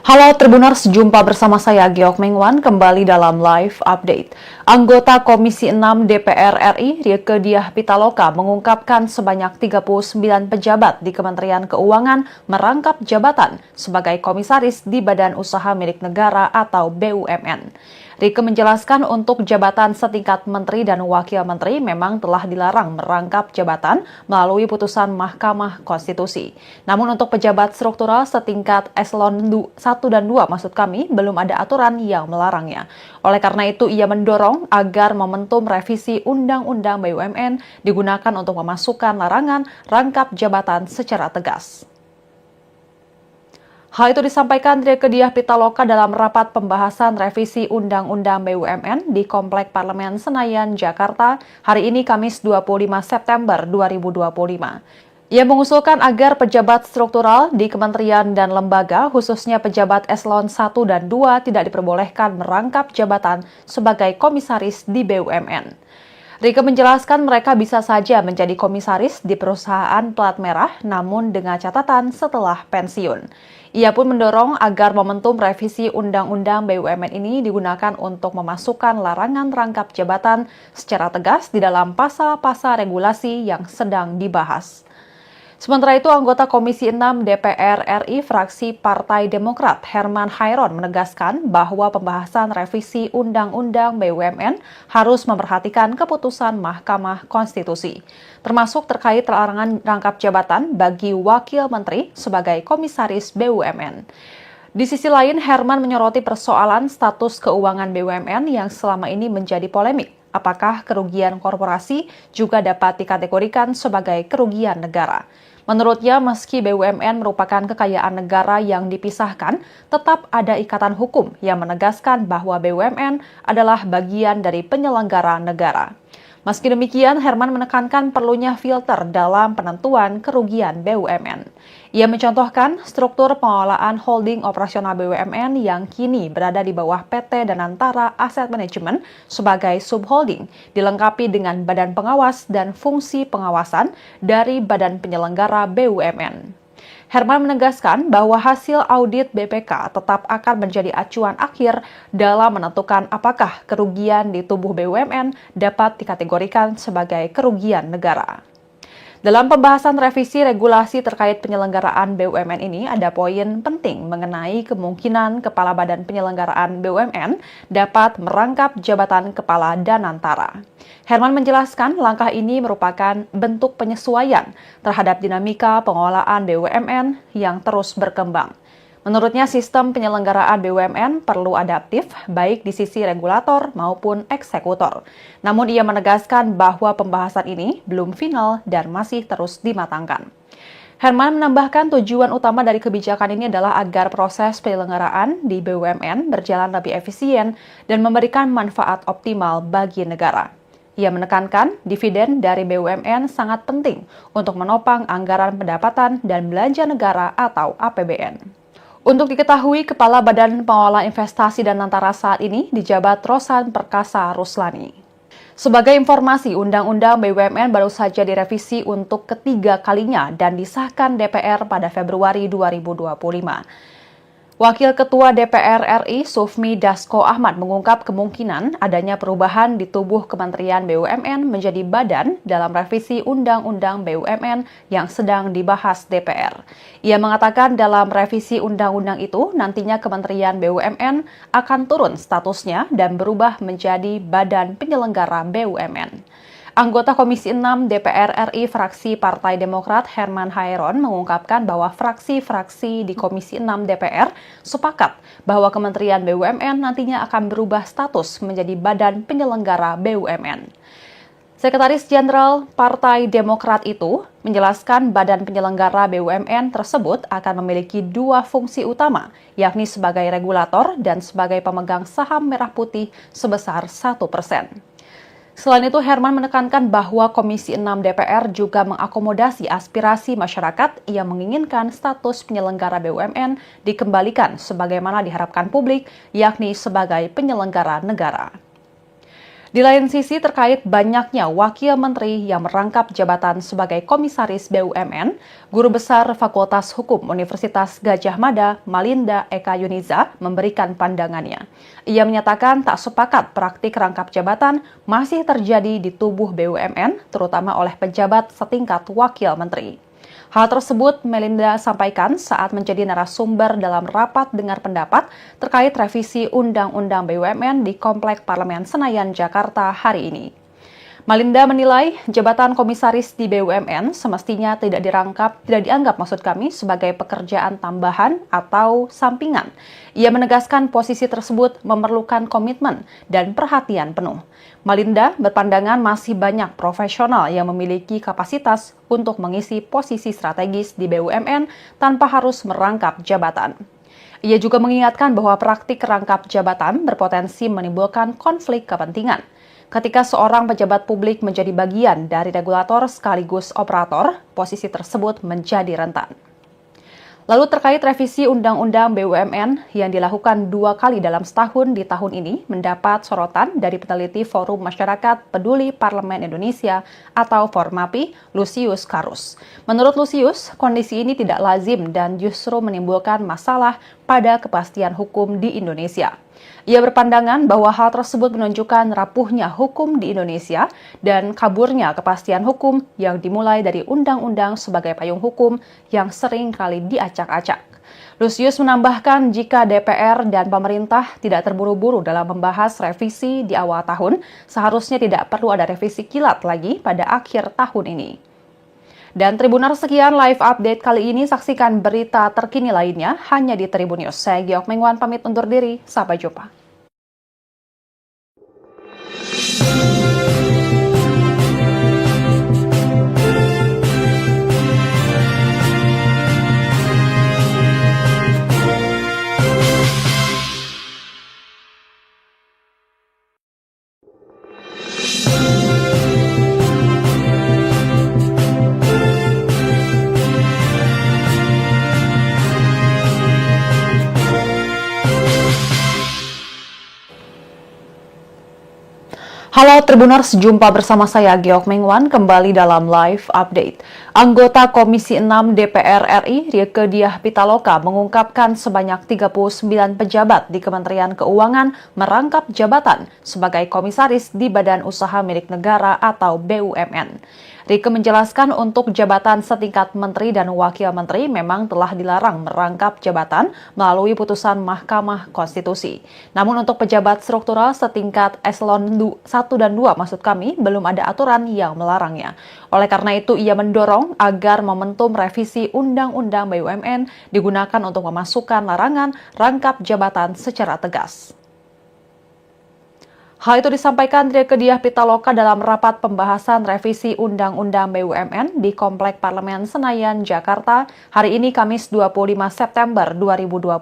Halo Tribuners, jumpa bersama saya Giok Mengwan kembali dalam live update. Anggota Komisi 6 DPR RI, Rieke Diah Pitaloka, mengungkapkan sebanyak 39 pejabat di Kementerian Keuangan merangkap jabatan sebagai komisaris di Badan Usaha Milik Negara atau BUMN. Rieke menjelaskan untuk jabatan setingkat menteri dan wakil menteri memang telah dilarang merangkap jabatan melalui putusan Mahkamah Konstitusi. Namun untuk pejabat struktural setingkat eselon 1 dan 2 maksud kami belum ada aturan yang melarangnya. Oleh karena itu ia mendorong agar momentum revisi Undang-Undang BUMN digunakan untuk memasukkan larangan rangkap jabatan secara tegas. Hal itu disampaikan Rieke Diah Pitaloka dalam rapat pembahasan revisi Undang-Undang BUMN di Komplek Parlemen Senayan, Jakarta, hari ini Kamis 25 September 2025. Ia mengusulkan agar pejabat struktural di kementerian dan lembaga, khususnya pejabat eselon 1 dan 2, tidak diperbolehkan merangkap jabatan sebagai komisaris di BUMN. Rieke menjelaskan mereka bisa saja menjadi komisaris di perusahaan plat merah, namun dengan catatan setelah pensiun. Ia pun mendorong agar momentum revisi Undang-Undang BUMN ini digunakan untuk memasukkan larangan rangkap jabatan secara tegas di dalam pasal-pasal regulasi yang sedang dibahas. Sementara itu, anggota Komisi 6 DPR RI fraksi Partai Demokrat Herman Hairon menegaskan bahwa pembahasan revisi Undang-Undang BUMN harus memperhatikan keputusan Mahkamah Konstitusi, termasuk terkait larangan rangkap jabatan bagi wakil menteri sebagai komisaris BUMN. Di sisi lain, Herman menyoroti persoalan status keuangan BUMN yang selama ini menjadi polemik. Apakah kerugian korporasi juga dapat dikategorikan sebagai kerugian negara? Menurutnya, meski BUMN merupakan kekayaan negara yang dipisahkan, tetap ada ikatan hukum yang menegaskan bahwa BUMN adalah bagian dari penyelenggara negara. Meski demikian, Herman menekankan perlunya filter dalam penentuan kerugian BUMN. Ia mencontohkan struktur pengelolaan holding operasional BUMN yang kini berada di bawah PT Danantara Asset Management sebagai subholding, dilengkapi dengan badan pengawas dan fungsi pengawasan dari badan penyelenggara BUMN. Herman menegaskan bahwa hasil audit BPK tetap akan menjadi acuan akhir dalam menentukan apakah kerugian di tubuh BUMN dapat dikategorikan sebagai kerugian negara. Dalam pembahasan revisi regulasi terkait penyelenggaraan BUMN ini, ada poin penting mengenai kemungkinan Kepala Badan Penyelenggaraan BUMN dapat merangkap jabatan Kepala Danantara. Herman menjelaskan langkah ini merupakan bentuk penyesuaian terhadap dinamika pengelolaan BUMN yang terus berkembang. Menurutnya, sistem penyelenggaraan BUMN perlu adaptif, baik di sisi regulator maupun eksekutor. Namun ia menegaskan bahwa pembahasan ini belum final dan masih terus dimatangkan. Herman menambahkan tujuan utama dari kebijakan ini adalah agar proses penyelenggaraan di BUMN berjalan lebih efisien dan memberikan manfaat optimal bagi negara. Ia menekankan dividen dari BUMN sangat penting untuk menopang anggaran pendapatan dan belanja negara atau APBN. Untuk diketahui, Kepala Badan Pengelola Investasi Danantara saat ini dijabat Rosan Perkasa Ruslani. Sebagai informasi, Undang-Undang BUMN baru saja direvisi untuk ketiga kalinya dan disahkan DPR pada Februari 2025. Wakil Ketua DPR RI Sufmi Dasko Ahmad mengungkap kemungkinan adanya perubahan di tubuh Kementerian BUMN menjadi badan dalam revisi Undang-Undang BUMN yang sedang dibahas DPR. Ia mengatakan dalam revisi undang-undang itu nantinya Kementerian BUMN akan turun statusnya dan berubah menjadi Badan Penyelenggara BUMN. Anggota Komisi 6 DPR RI fraksi Partai Demokrat Herman Hairon mengungkapkan bahwa fraksi-fraksi di Komisi 6 DPR sepakat bahwa Kementerian BUMN nantinya akan berubah status menjadi Badan Penyelenggara BUMN. Sekretaris Jenderal Partai Demokrat itu menjelaskan Badan Penyelenggara BUMN tersebut akan memiliki dua fungsi utama, yakni sebagai regulator dan sebagai pemegang saham merah putih sebesar 1%. Selain itu, Herman menekankan bahwa Komisi 6 DPR juga mengakomodasi aspirasi masyarakat yang menginginkan status penyelenggara BUMN dikembalikan sebagaimana diharapkan publik, yakni sebagai penyelenggara negara. Di lain sisi, terkait banyaknya wakil menteri yang merangkap jabatan sebagai komisaris BUMN, Guru Besar Fakultas Hukum Universitas Gadjah Mada, Malinda Eka Yuniza, memberikan pandangannya. Ia menyatakan tak sepakat praktik rangkap jabatan masih terjadi di tubuh BUMN, terutama oleh pejabat setingkat wakil menteri. Hal tersebut Melinda sampaikan saat menjadi narasumber dalam rapat dengar pendapat terkait revisi Undang-Undang BUMN di Komplek Parlemen Senayan, Jakarta hari ini. Melinda menilai jabatan komisaris di BUMN semestinya tidak dianggap sebagai pekerjaan tambahan atau sampingan. Ia menegaskan posisi tersebut memerlukan komitmen dan perhatian penuh. Melinda berpandangan masih banyak profesional yang memiliki kapasitas untuk mengisi posisi strategis di BUMN tanpa harus merangkap jabatan. Ia juga mengingatkan bahwa praktik rangkap jabatan berpotensi menimbulkan konflik kepentingan. Ketika seorang pejabat publik menjadi bagian dari regulator sekaligus operator, posisi tersebut menjadi rentan. Lalu terkait revisi Undang-Undang BUMN yang dilakukan 2 kali dalam setahun di tahun ini mendapat sorotan dari peneliti Forum Masyarakat Peduli Parlemen Indonesia atau Formapi, Lusius Karus. Menurut Lusius, kondisi ini tidak lazim dan justru menimbulkan masalah pada kepastian hukum di Indonesia. Ia berpandangan bahwa hal tersebut menunjukkan rapuhnya hukum di Indonesia dan kaburnya kepastian hukum yang dimulai dari undang-undang sebagai payung hukum yang sering kali diacak-acak. Lusius menambahkan jika DPR dan pemerintah tidak terburu-buru dalam membahas revisi di awal tahun, seharusnya tidak perlu ada revisi kilat lagi pada akhir tahun ini. Dan Tribunar, sekian live update kali ini. Saksikan berita terkini lainnya hanya di Tribun News. Saya Giok Mengwan pamit undur diri. Sampai jumpa. Halo Tribuners, jumpa bersama saya Geok Mengwan kembali dalam live update. Anggota Komisi 6 DPR RI Rieke Diah Pitaloka mengungkapkan sebanyak 39 pejabat di Kementerian Keuangan merangkap jabatan sebagai komisaris di Badan Usaha Milik Negara atau BUMN. Rieke menjelaskan untuk jabatan setingkat menteri dan wakil menteri memang telah dilarang merangkap jabatan melalui putusan Mahkamah Konstitusi. Namun untuk pejabat struktural setingkat eselon 1 dan 2 maksud kami belum ada aturan yang melarangnya. Oleh karena itu ia mendorong agar momentum revisi Undang-Undang BUMN digunakan untuk memasukkan larangan rangkap jabatan secara tegas. Hal itu disampaikan Rieke Diah Pitaloka dalam rapat pembahasan revisi Undang-Undang BUMN di Komplek Parlemen Senayan, Jakarta, hari ini Kamis 25 September 2025.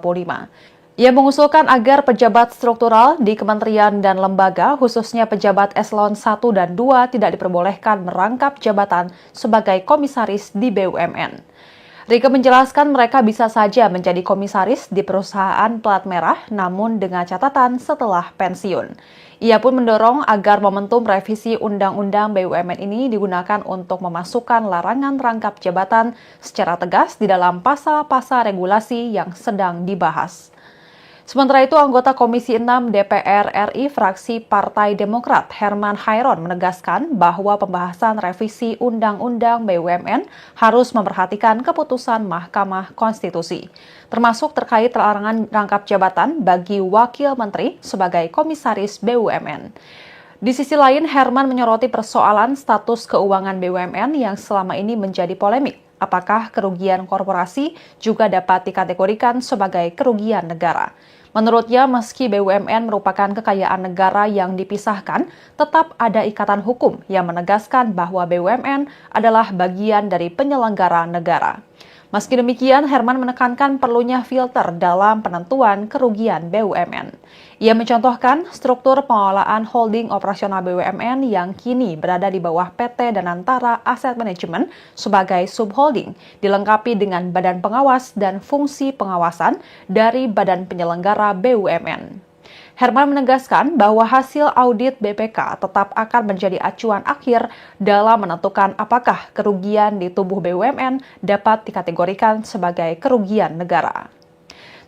Ia mengusulkan agar pejabat struktural di kementerian dan lembaga, khususnya pejabat eselon 1 dan 2, tidak diperbolehkan merangkap jabatan sebagai komisaris di BUMN. Rieke menjelaskan mereka bisa saja menjadi komisaris di perusahaan plat merah, namun dengan catatan setelah pensiun. Ia pun mendorong agar momentum revisi Undang-Undang BUMN ini digunakan untuk memasukkan larangan rangkap jabatan secara tegas di dalam pasal-pasal regulasi yang sedang dibahas. Sementara itu, anggota Komisi 6 DPR RI fraksi Partai Demokrat Herman Hairon menegaskan bahwa pembahasan revisi Undang-Undang BUMN harus memperhatikan keputusan Mahkamah Konstitusi, termasuk terkait larangan rangkap jabatan bagi wakil menteri sebagai komisaris BUMN. Di sisi lain, Herman menyoroti persoalan status keuangan BUMN yang selama ini menjadi polemik. Apakah kerugian korporasi juga dapat dikategorikan sebagai kerugian negara? Menurutnya, meski BUMN merupakan kekayaan negara yang dipisahkan, tetap ada ikatan hukum yang menegaskan bahwa BUMN adalah bagian dari penyelenggara negara. Meski demikian, Herman menekankan perlunya filter dalam penentuan kerugian BUMN. Ia mencontohkan struktur pengelolaan holding operasional BUMN yang kini berada di bawah PT Danantara Asset Management sebagai subholding, dilengkapi dengan badan pengawas dan fungsi pengawasan dari badan penyelenggara BUMN. Herman menegaskan bahwa hasil audit BPK tetap akan menjadi acuan akhir dalam menentukan apakah kerugian di tubuh BUMN dapat dikategorikan sebagai kerugian negara.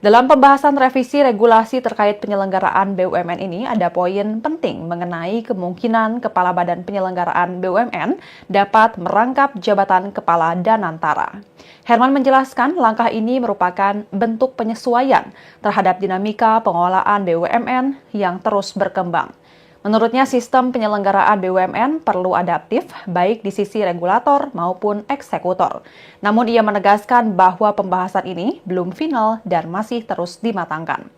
Dalam pembahasan revisi regulasi terkait penyelenggaraan BUMN ini, ada poin penting mengenai kemungkinan Kepala Badan Penyelenggaraan BUMN dapat merangkap jabatan Kepala Danantara. Herman menjelaskan langkah ini merupakan bentuk penyesuaian terhadap dinamika pengelolaan BUMN yang terus berkembang. Menurutnya, sistem penyelenggaraan BUMN perlu adaptif, baik di sisi regulator maupun eksekutor. Namun ia menegaskan bahwa pembahasan ini belum final dan masih terus dimatangkan.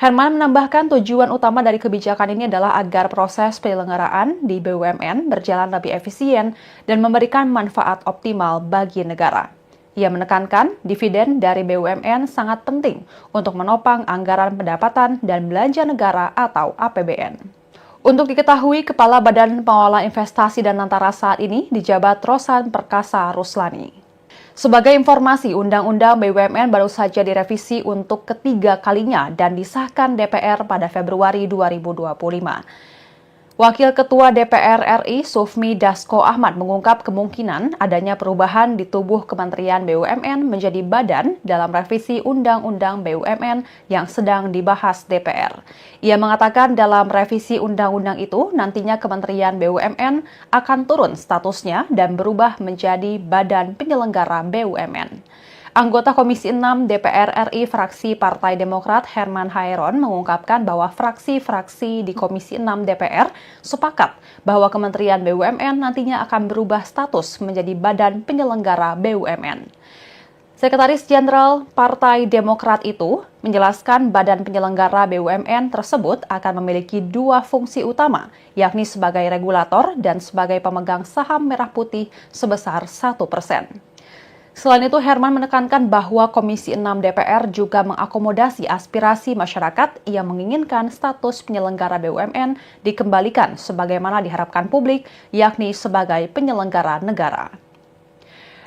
Herman menambahkan tujuan utama dari kebijakan ini adalah agar proses penyelenggaraan di BUMN berjalan lebih efisien dan memberikan manfaat optimal bagi negara. Ia menekankan dividen dari BUMN sangat penting untuk menopang anggaran pendapatan dan belanja negara atau APBN. Untuk diketahui, Kepala Badan Pengelola Investasi Danantara saat ini dijabat Rosan Perkasa Ruslani. Sebagai informasi, Undang-Undang BUMN baru saja direvisi untuk ketiga kalinya dan disahkan DPR pada Februari 2025. Wakil Ketua DPR RI Sufmi Dasko Ahmad mengungkap kemungkinan adanya perubahan di tubuh Kementerian BUMN menjadi badan dalam revisi Undang-Undang BUMN yang sedang dibahas DPR. Ia mengatakan dalam revisi undang-undang itu nantinya Kementerian BUMN akan turun statusnya dan berubah menjadi Badan Penyelenggara BUMN. Anggota Komisi 6 DPR RI fraksi Partai Demokrat Herman Hairon mengungkapkan bahwa fraksi-fraksi di Komisi 6 DPR sepakat bahwa Kementerian BUMN nantinya akan berubah status menjadi Badan Penyelenggara BUMN. Sekretaris Jenderal Partai Demokrat itu menjelaskan Badan Penyelenggara BUMN tersebut akan memiliki dua fungsi utama, yakni sebagai regulator dan sebagai pemegang saham merah putih sebesar 1%. Selain itu, Herman menekankan bahwa Komisi 6 DPR juga mengakomodasi aspirasi masyarakat yang menginginkan status penyelenggara BUMN dikembalikan sebagaimana diharapkan publik, yakni sebagai penyelenggara negara.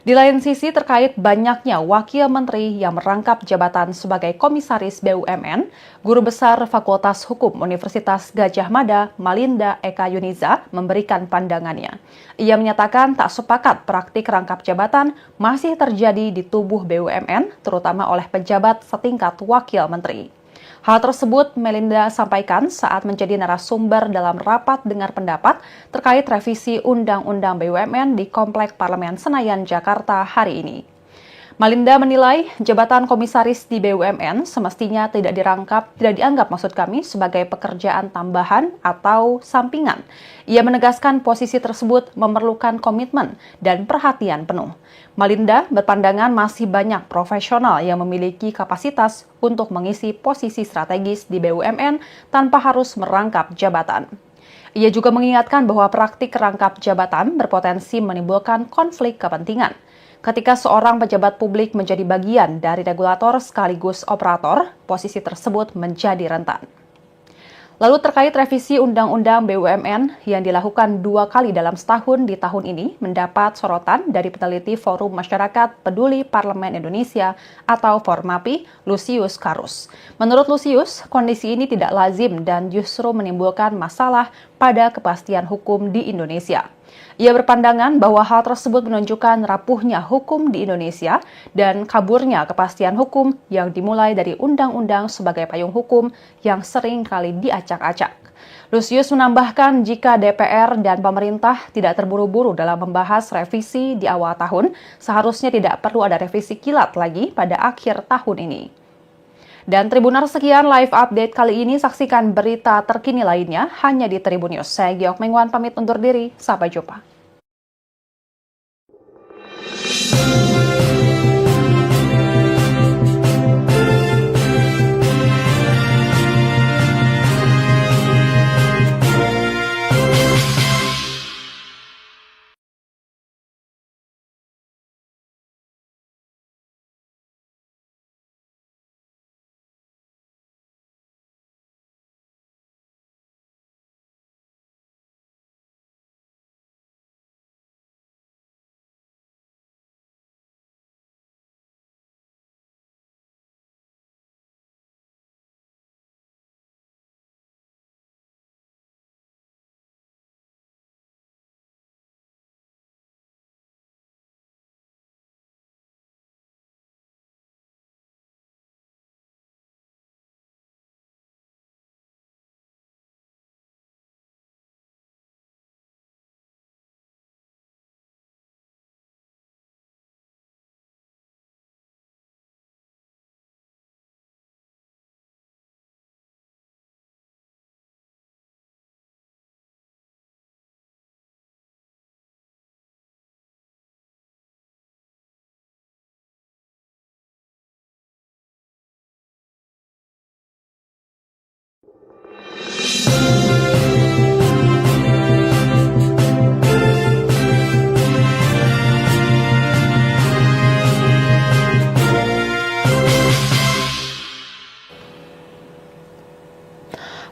Di lain sisi, terkait banyaknya wakil menteri yang merangkap jabatan sebagai komisaris BUMN, Guru Besar Fakultas Hukum Universitas Gadjah Mada, Malinda Eka Yuniza, memberikan pandangannya. Ia menyatakan tak sepakat praktik rangkap jabatan masih terjadi di tubuh BUMN, terutama oleh pejabat setingkat wakil menteri. Hal tersebut Melinda sampaikan saat menjadi narasumber dalam rapat dengar pendapat terkait revisi Undang-Undang BUMN di Komplek Parlemen Senayan, Jakarta hari ini. Melinda menilai jabatan komisaris di BUMN semestinya tidak dianggap sebagai pekerjaan tambahan atau sampingan. Ia menegaskan posisi tersebut memerlukan komitmen dan perhatian penuh. Melinda berpandangan masih banyak profesional yang memiliki kapasitas untuk mengisi posisi strategis di BUMN tanpa harus merangkap jabatan. Ia juga mengingatkan bahwa praktik rangkap jabatan berpotensi menimbulkan konflik kepentingan. Ketika seorang pejabat publik menjadi bagian dari regulator sekaligus operator, posisi tersebut menjadi rentan. Lalu terkait revisi Undang-Undang BUMN yang dilakukan 2 kali dalam setahun di tahun ini mendapat sorotan dari peneliti Forum Masyarakat Peduli Parlemen Indonesia atau Formapi, Lusius Karus. Menurut Lusius, kondisi ini tidak lazim dan justru menimbulkan masalah pada kepastian hukum di Indonesia. Ia berpandangan bahwa hal tersebut menunjukkan rapuhnya hukum di Indonesia dan kaburnya kepastian hukum yang dimulai dari undang-undang sebagai payung hukum yang sering kali diacak-acak. Lusius menambahkan jika DPR dan pemerintah tidak terburu-buru dalam membahas revisi di awal tahun, seharusnya tidak perlu ada revisi kilat lagi pada akhir tahun ini. Dan Tribuners, sekian live update kali ini. Saksikan berita terkini lainnya hanya di Tribun News. Saya Giok Mengwan pamit undur diri. Sampai jumpa.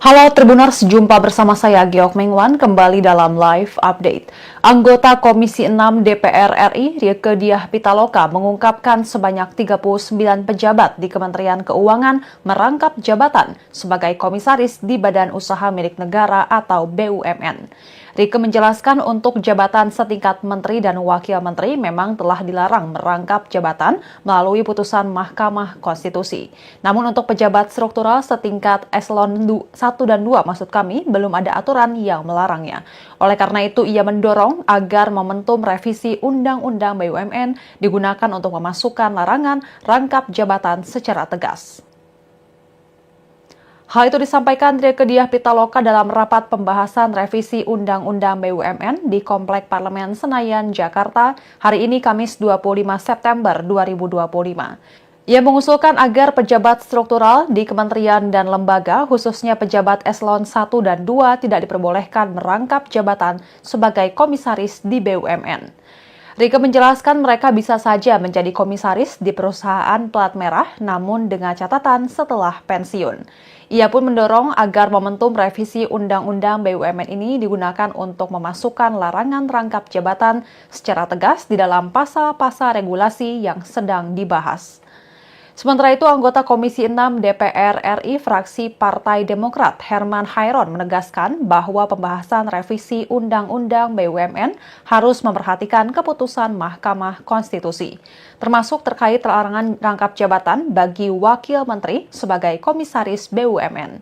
Halo Tribuners, jumpa bersama saya Giok Mengwan kembali dalam live update. Anggota Komisi 6 DPR RI, Rieke Diah Pitaloka, mengungkapkan sebanyak 39 pejabat di Kementerian Keuangan merangkap jabatan sebagai komisaris di Badan Usaha Milik Negara atau BUMN. Rieke menjelaskan untuk jabatan setingkat menteri dan wakil menteri memang telah dilarang merangkap jabatan melalui putusan Mahkamah Konstitusi. Namun untuk pejabat struktural setingkat eselon 1 dan 2 belum ada aturan yang melarangnya. Oleh karena itu ia mendorong agar momentum revisi Undang-Undang BUMN digunakan untuk memasukkan larangan rangkap jabatan secara tegas. Hal itu disampaikan Rieke Diah Pitaloka dalam rapat pembahasan revisi Undang-Undang BUMN di Komplek Parlemen Senayan, Jakarta, hari ini Kamis 25 September 2025. Ia mengusulkan agar pejabat struktural di kementerian dan lembaga, khususnya pejabat eselon 1 dan 2, tidak diperbolehkan merangkap jabatan sebagai komisaris di BUMN. Rike menjelaskan mereka bisa saja menjadi komisaris di perusahaan plat merah, namun dengan catatan setelah pensiun. Ia pun mendorong agar momentum revisi Undang-Undang BUMN ini digunakan untuk memasukkan larangan rangkap jabatan secara tegas di dalam pasal-pasal regulasi yang sedang dibahas. Sementara itu, anggota Komisi 6 DPR RI fraksi Partai Demokrat Herman Hairon menegaskan bahwa pembahasan revisi Undang-Undang BUMN harus memperhatikan keputusan Mahkamah Konstitusi, termasuk terkait larangan rangkap jabatan bagi wakil menteri sebagai komisaris BUMN.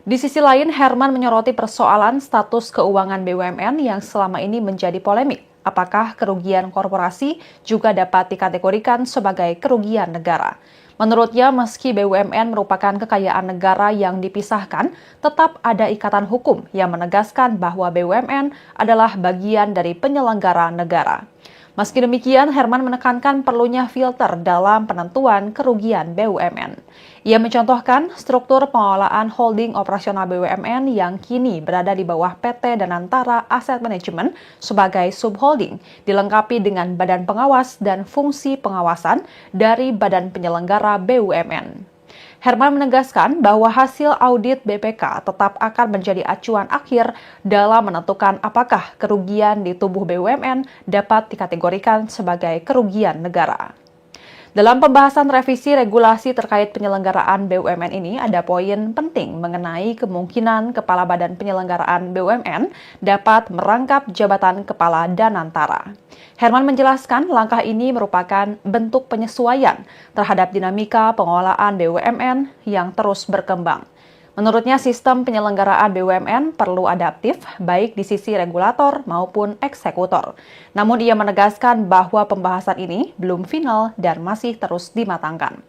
Di sisi lain, Herman menyoroti persoalan status keuangan BUMN yang selama ini menjadi polemik. Apakah kerugian korporasi juga dapat dikategorikan sebagai kerugian negara? Menurutnya, meski BUMN merupakan kekayaan negara yang dipisahkan, tetap ada ikatan hukum yang menegaskan bahwa BUMN adalah bagian dari penyelenggara negara. Meski demikian, Herman menekankan perlunya filter dalam penentuan kerugian BUMN. Ia mencontohkan struktur pengelolaan holding operasional BUMN yang kini berada di bawah PT Danantara Asset Management sebagai subholding, dilengkapi dengan badan pengawas dan fungsi pengawasan dari badan penyelenggara BUMN. Herman menegaskan bahwa hasil audit BPK tetap akan menjadi acuan akhir dalam menentukan apakah kerugian di tubuh BUMN dapat dikategorikan sebagai kerugian negara. Dalam pembahasan revisi regulasi terkait penyelenggaraan BUMN ini, ada poin penting mengenai kemungkinan Kepala Badan Penyelenggaraan BUMN dapat merangkap jabatan Kepala Danantara. Herman menjelaskan langkah ini merupakan bentuk penyesuaian terhadap dinamika pengelolaan BUMN yang terus berkembang. Menurutnya, sistem penyelenggaraan BUMN perlu adaptif, baik di sisi regulator maupun eksekutor. Namun ia menegaskan bahwa pembahasan ini belum final dan masih terus dimatangkan.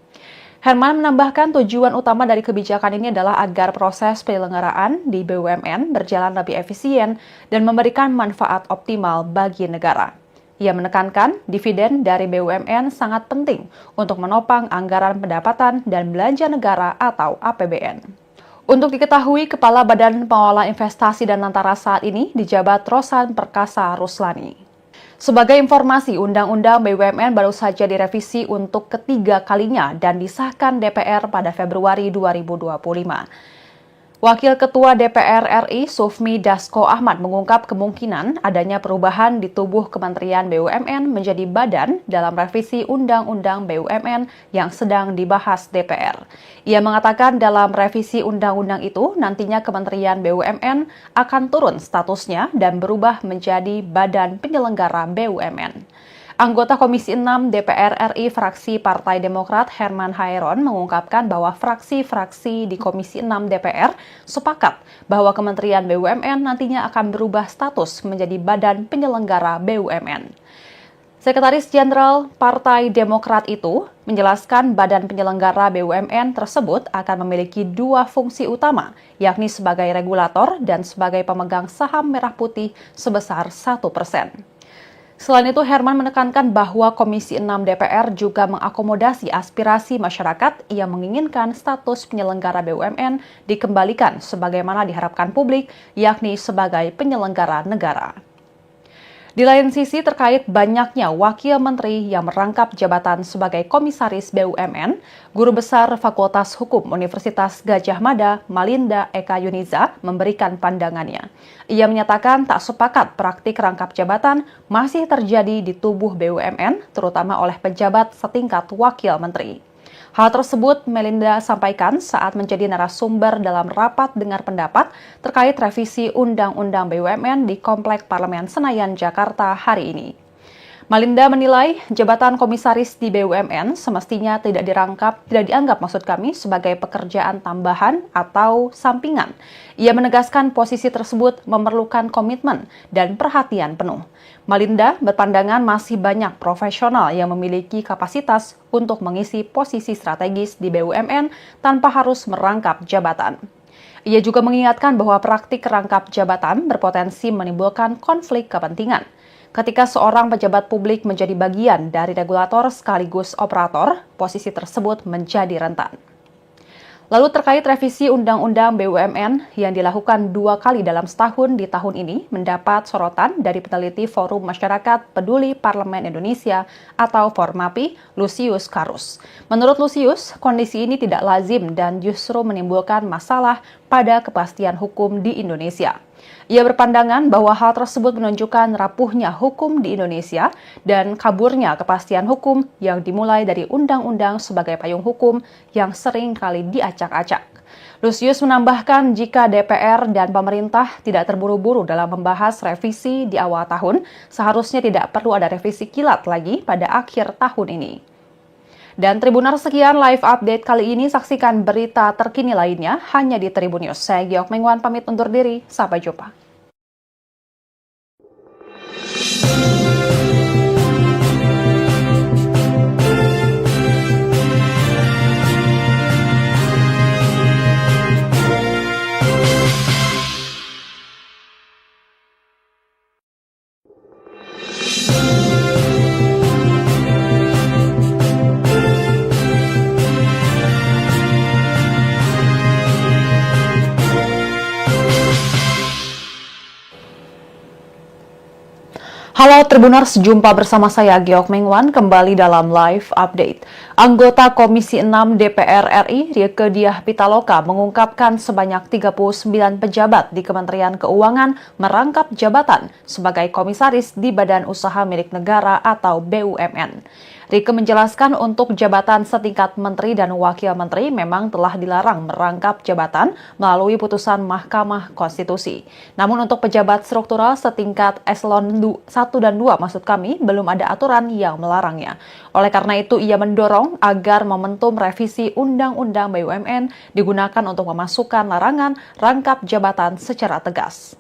Herman menambahkan tujuan utama dari kebijakan ini adalah agar proses penyelenggaraan di BUMN berjalan lebih efisien dan memberikan manfaat optimal bagi negara. Ia menekankan dividen dari BUMN sangat penting untuk menopang anggaran pendapatan dan belanja negara atau APBN. Untuk diketahui, Kepala Badan Pengelola Investasi Danantara saat ini dijabat Rosan Perkasa Ruslani. Sebagai informasi, Undang-Undang BUMN baru saja direvisi untuk ketiga kalinya dan disahkan DPR pada Februari 2025. Wakil Ketua DPR RI Sufmi Dasko Ahmad mengungkap kemungkinan adanya perubahan di tubuh Kementerian BUMN menjadi badan dalam revisi Undang-Undang BUMN yang sedang dibahas DPR. Ia mengatakan dalam revisi undang-undang itu nantinya Kementerian BUMN akan turun statusnya dan berubah menjadi Badan Penyelenggara BUMN. Anggota Komisi 6 DPR RI fraksi Partai Demokrat Herman Hairon mengungkapkan bahwa fraksi-fraksi di Komisi 6 DPR sepakat bahwa Kementerian BUMN nantinya akan berubah status menjadi Badan Penyelenggara BUMN. Sekretaris Jenderal Partai Demokrat itu menjelaskan Badan Penyelenggara BUMN tersebut akan memiliki dua fungsi utama, yakni sebagai regulator dan sebagai pemegang saham merah putih sebesar 1%. Selain itu, Herman menekankan bahwa Komisi 6 DPR juga mengakomodasi aspirasi masyarakat yang menginginkan status penyelenggara BUMN dikembalikan sebagaimana diharapkan publik, yakni sebagai penyelenggara negara. Di lain sisi, terkait banyaknya wakil menteri yang merangkap jabatan sebagai komisaris BUMN, Guru Besar Fakultas Hukum Universitas Gadjah Mada, Malinda Eka Yuniza, memberikan pandangannya. Ia menyatakan tak sepakat praktik rangkap jabatan masih terjadi di tubuh BUMN, terutama oleh pejabat setingkat wakil menteri. Hal tersebut Melinda sampaikan saat menjadi narasumber dalam rapat dengar pendapat terkait revisi Undang-Undang BUMN di Komplek Parlemen Senayan, Jakarta hari ini. Malinda menilai jabatan komisaris di BUMN semestinya tidak dianggap sebagai pekerjaan tambahan atau sampingan. Ia menegaskan posisi tersebut memerlukan komitmen dan perhatian penuh. Malinda berpandangan masih banyak profesional yang memiliki kapasitas untuk mengisi posisi strategis di BUMN tanpa harus merangkap jabatan. Ia juga mengingatkan bahwa praktik rangkap jabatan berpotensi menimbulkan konflik kepentingan. Ketika seorang pejabat publik menjadi bagian dari regulator sekaligus operator, posisi tersebut menjadi rentan. Lalu terkait revisi Undang-Undang BUMN yang dilakukan 2 kali dalam setahun di tahun ini mendapat sorotan dari peneliti Forum Masyarakat Peduli Parlemen Indonesia atau Formapi, Lusius Karus. Menurut Lusius, kondisi ini tidak lazim dan justru menimbulkan masalah pada kepastian hukum di Indonesia. Ia berpandangan bahwa hal tersebut menunjukkan rapuhnya hukum di Indonesia dan kaburnya kepastian hukum yang dimulai dari undang-undang sebagai payung hukum yang sering kali diacak-acak. Lusius menambahkan jika DPR dan pemerintah tidak terburu-buru dalam membahas revisi di awal tahun, seharusnya tidak perlu ada revisi kilat lagi pada akhir tahun ini. Dan Tribuners, sekian live update kali ini. Saksikan berita terkini lainnya hanya di Tribun News. Saya Giok Mengwan pamit undur diri. Sampai jumpa. Halo Tribuners, jumpa bersama saya Giok Mengwan kembali dalam live update. Anggota Komisi 6 DPR RI, Rieke Diah Pitaloka, mengungkapkan sebanyak 39 pejabat di Kementerian Keuangan merangkap jabatan sebagai komisaris di Badan Usaha Milik Negara atau BUMN. Rieke menjelaskan untuk jabatan setingkat menteri dan wakil menteri memang telah dilarang merangkap jabatan melalui putusan Mahkamah Konstitusi. Namun untuk pejabat struktural setingkat eselon 1 dan 2 maksud kami belum ada aturan yang melarangnya. Oleh karena itu ia mendorong agar momentum revisi Undang-Undang BUMN digunakan untuk memasukkan larangan rangkap jabatan secara tegas.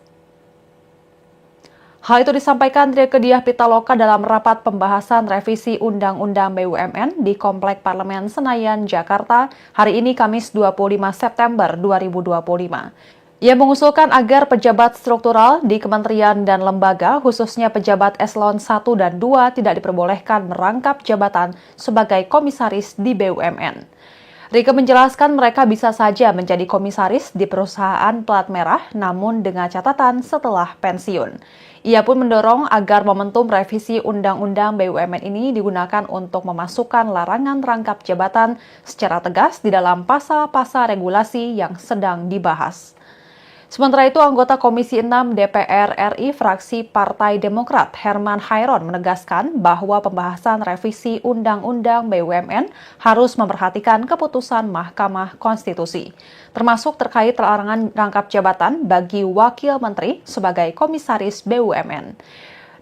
Hal itu disampaikan Rieke Diah Pitaloka dalam rapat pembahasan revisi Undang-Undang BUMN di Komplek Parlemen Senayan, Jakarta, hari ini Kamis 25 September 2025. Ia mengusulkan agar pejabat struktural di kementerian dan lembaga, khususnya pejabat eselon 1 dan 2, tidak diperbolehkan merangkap jabatan sebagai komisaris di BUMN. Rieke menjelaskan mereka bisa saja menjadi komisaris di perusahaan plat merah, namun dengan catatan setelah pensiun. Ia pun mendorong agar momentum revisi Undang-Undang BUMN ini digunakan untuk memasukkan larangan rangkap jabatan secara tegas di dalam pasal-pasal regulasi yang sedang dibahas. Sementara itu, anggota Komisi 6 DPR RI fraksi Partai Demokrat Herman Hairon menegaskan bahwa pembahasan revisi Undang-Undang BUMN harus memperhatikan keputusan Mahkamah Konstitusi, termasuk terkait larangan rangkap jabatan bagi wakil menteri sebagai komisaris BUMN.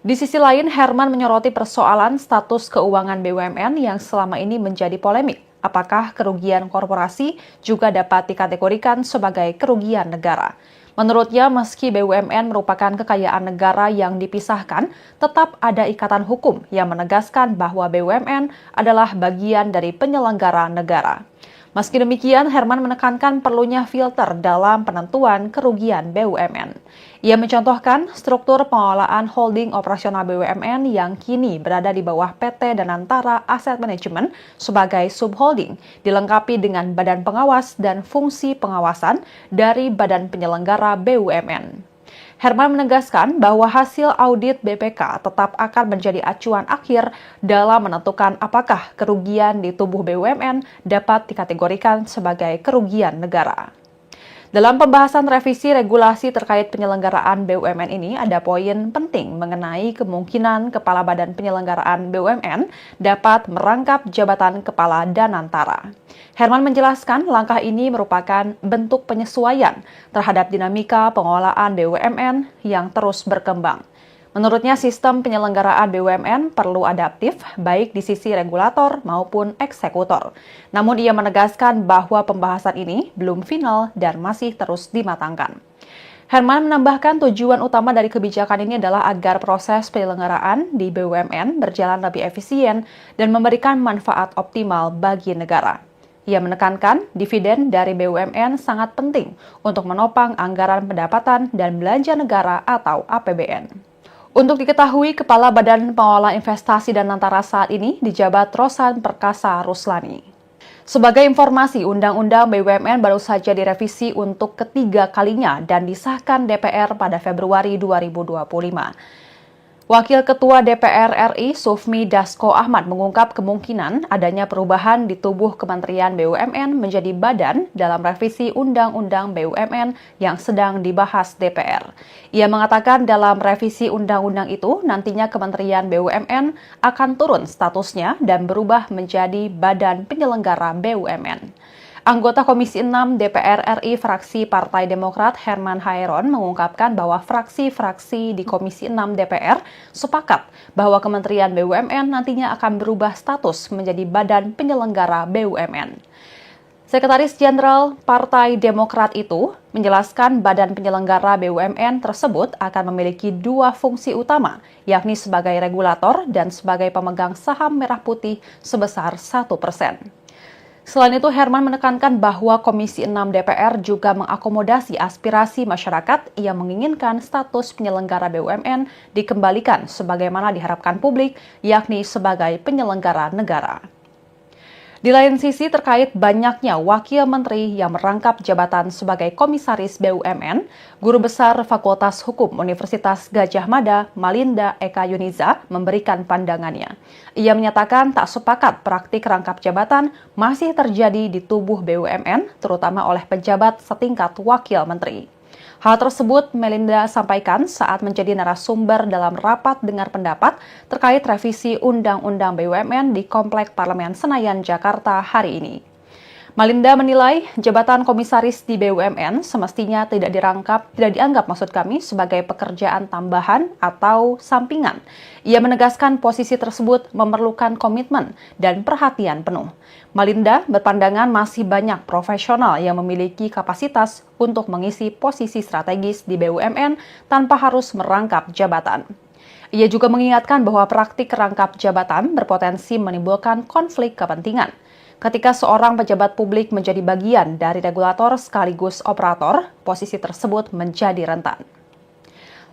Di sisi lain, Herman menyoroti persoalan status keuangan BUMN yang selama ini menjadi polemik. Apakah kerugian korporasi juga dapat dikategorikan sebagai kerugian negara? Menurutnya, meski BUMN merupakan kekayaan negara yang dipisahkan, tetap ada ikatan hukum yang menegaskan bahwa BUMN adalah bagian dari penyelenggara negara. Meski demikian, Herman menekankan perlunya filter dalam penentuan kerugian BUMN. Ia mencontohkan struktur pengelolaan holding operasional BUMN yang kini berada di bawah PT Danantara Asset Management sebagai subholding, dilengkapi dengan badan pengawas dan fungsi pengawasan dari badan penyelenggara BUMN. Herman menegaskan bahwa hasil audit BPK tetap akan menjadi acuan akhir dalam menentukan apakah kerugian di tubuh BUMN dapat dikategorikan sebagai kerugian negara. Dalam pembahasan revisi regulasi terkait penyelenggaraan BUMN ini, ada poin penting mengenai kemungkinan Kepala Badan Penyelenggaraan BUMN dapat merangkap jabatan Kepala Danantara. Herman menjelaskan langkah ini merupakan bentuk penyesuaian terhadap dinamika pengelolaan BUMN yang terus berkembang. Menurutnya, sistem penyelenggaraan BUMN perlu adaptif, baik di sisi regulator maupun eksekutor. Namun ia menegaskan bahwa pembahasan ini belum final dan masih terus dimatangkan. Herman menambahkan tujuan utama dari kebijakan ini adalah agar proses penyelenggaraan di BUMN berjalan lebih efisien dan memberikan manfaat optimal bagi negara. Ia menekankan dividen dari BUMN sangat penting untuk menopang anggaran pendapatan dan belanja negara atau APBN. Untuk diketahui, Kepala Badan Pengelola Investasi Danantara saat ini dijabat Rosan Perkasa Ruslani. Sebagai informasi, Undang-Undang BUMN baru saja direvisi untuk ketiga kalinya dan disahkan DPR pada Februari 2025. Wakil Ketua DPR RI Sufmi Dasko Ahmad mengungkap kemungkinan adanya perubahan di tubuh Kementerian BUMN menjadi badan dalam revisi Undang-Undang BUMN yang sedang dibahas DPR. Ia mengatakan dalam revisi undang-undang itu nantinya Kementerian BUMN akan turun statusnya dan berubah menjadi Badan Penyelenggara BUMN. Anggota Komisi 6 DPR RI fraksi Partai Demokrat Herman Hairon mengungkapkan bahwa fraksi-fraksi di Komisi 6 DPR sepakat bahwa Kementerian BUMN nantinya akan berubah status menjadi Badan Penyelenggara BUMN. Sekretaris Jenderal Partai Demokrat itu menjelaskan Badan Penyelenggara BUMN tersebut akan memiliki dua fungsi utama, yakni sebagai regulator dan sebagai pemegang saham merah putih sebesar 1%. Selain itu, Herman menekankan bahwa Komisi 6 DPR juga mengakomodasi aspirasi masyarakat yang menginginkan status penyelenggara BUMN dikembalikan sebagaimana diharapkan publik, yakni sebagai penyelenggara negara. Di lain sisi, terkait banyaknya wakil menteri yang merangkap jabatan sebagai komisaris BUMN, Guru Besar Fakultas Hukum Universitas Gadjah Mada, Malinda Eka Yuniza, memberikan pandangannya. Ia menyatakan tak sepakat praktik rangkap jabatan masih terjadi di tubuh BUMN, terutama oleh pejabat setingkat wakil menteri. Hal tersebut Melinda sampaikan saat menjadi narasumber dalam rapat dengar pendapat terkait revisi Undang-Undang BUMN di Komplek Parlemen Senayan, Jakarta hari ini. Melinda menilai jabatan komisaris di BUMN semestinya tidak dianggap sebagai pekerjaan tambahan atau sampingan. Ia menegaskan posisi tersebut memerlukan komitmen dan perhatian penuh. Melinda berpandangan masih banyak profesional yang memiliki kapasitas untuk mengisi posisi strategis di BUMN tanpa harus merangkap jabatan. Ia juga mengingatkan bahwa praktik rangkap jabatan berpotensi menimbulkan konflik kepentingan. Ketika seorang pejabat publik menjadi bagian dari regulator sekaligus operator, posisi tersebut menjadi rentan.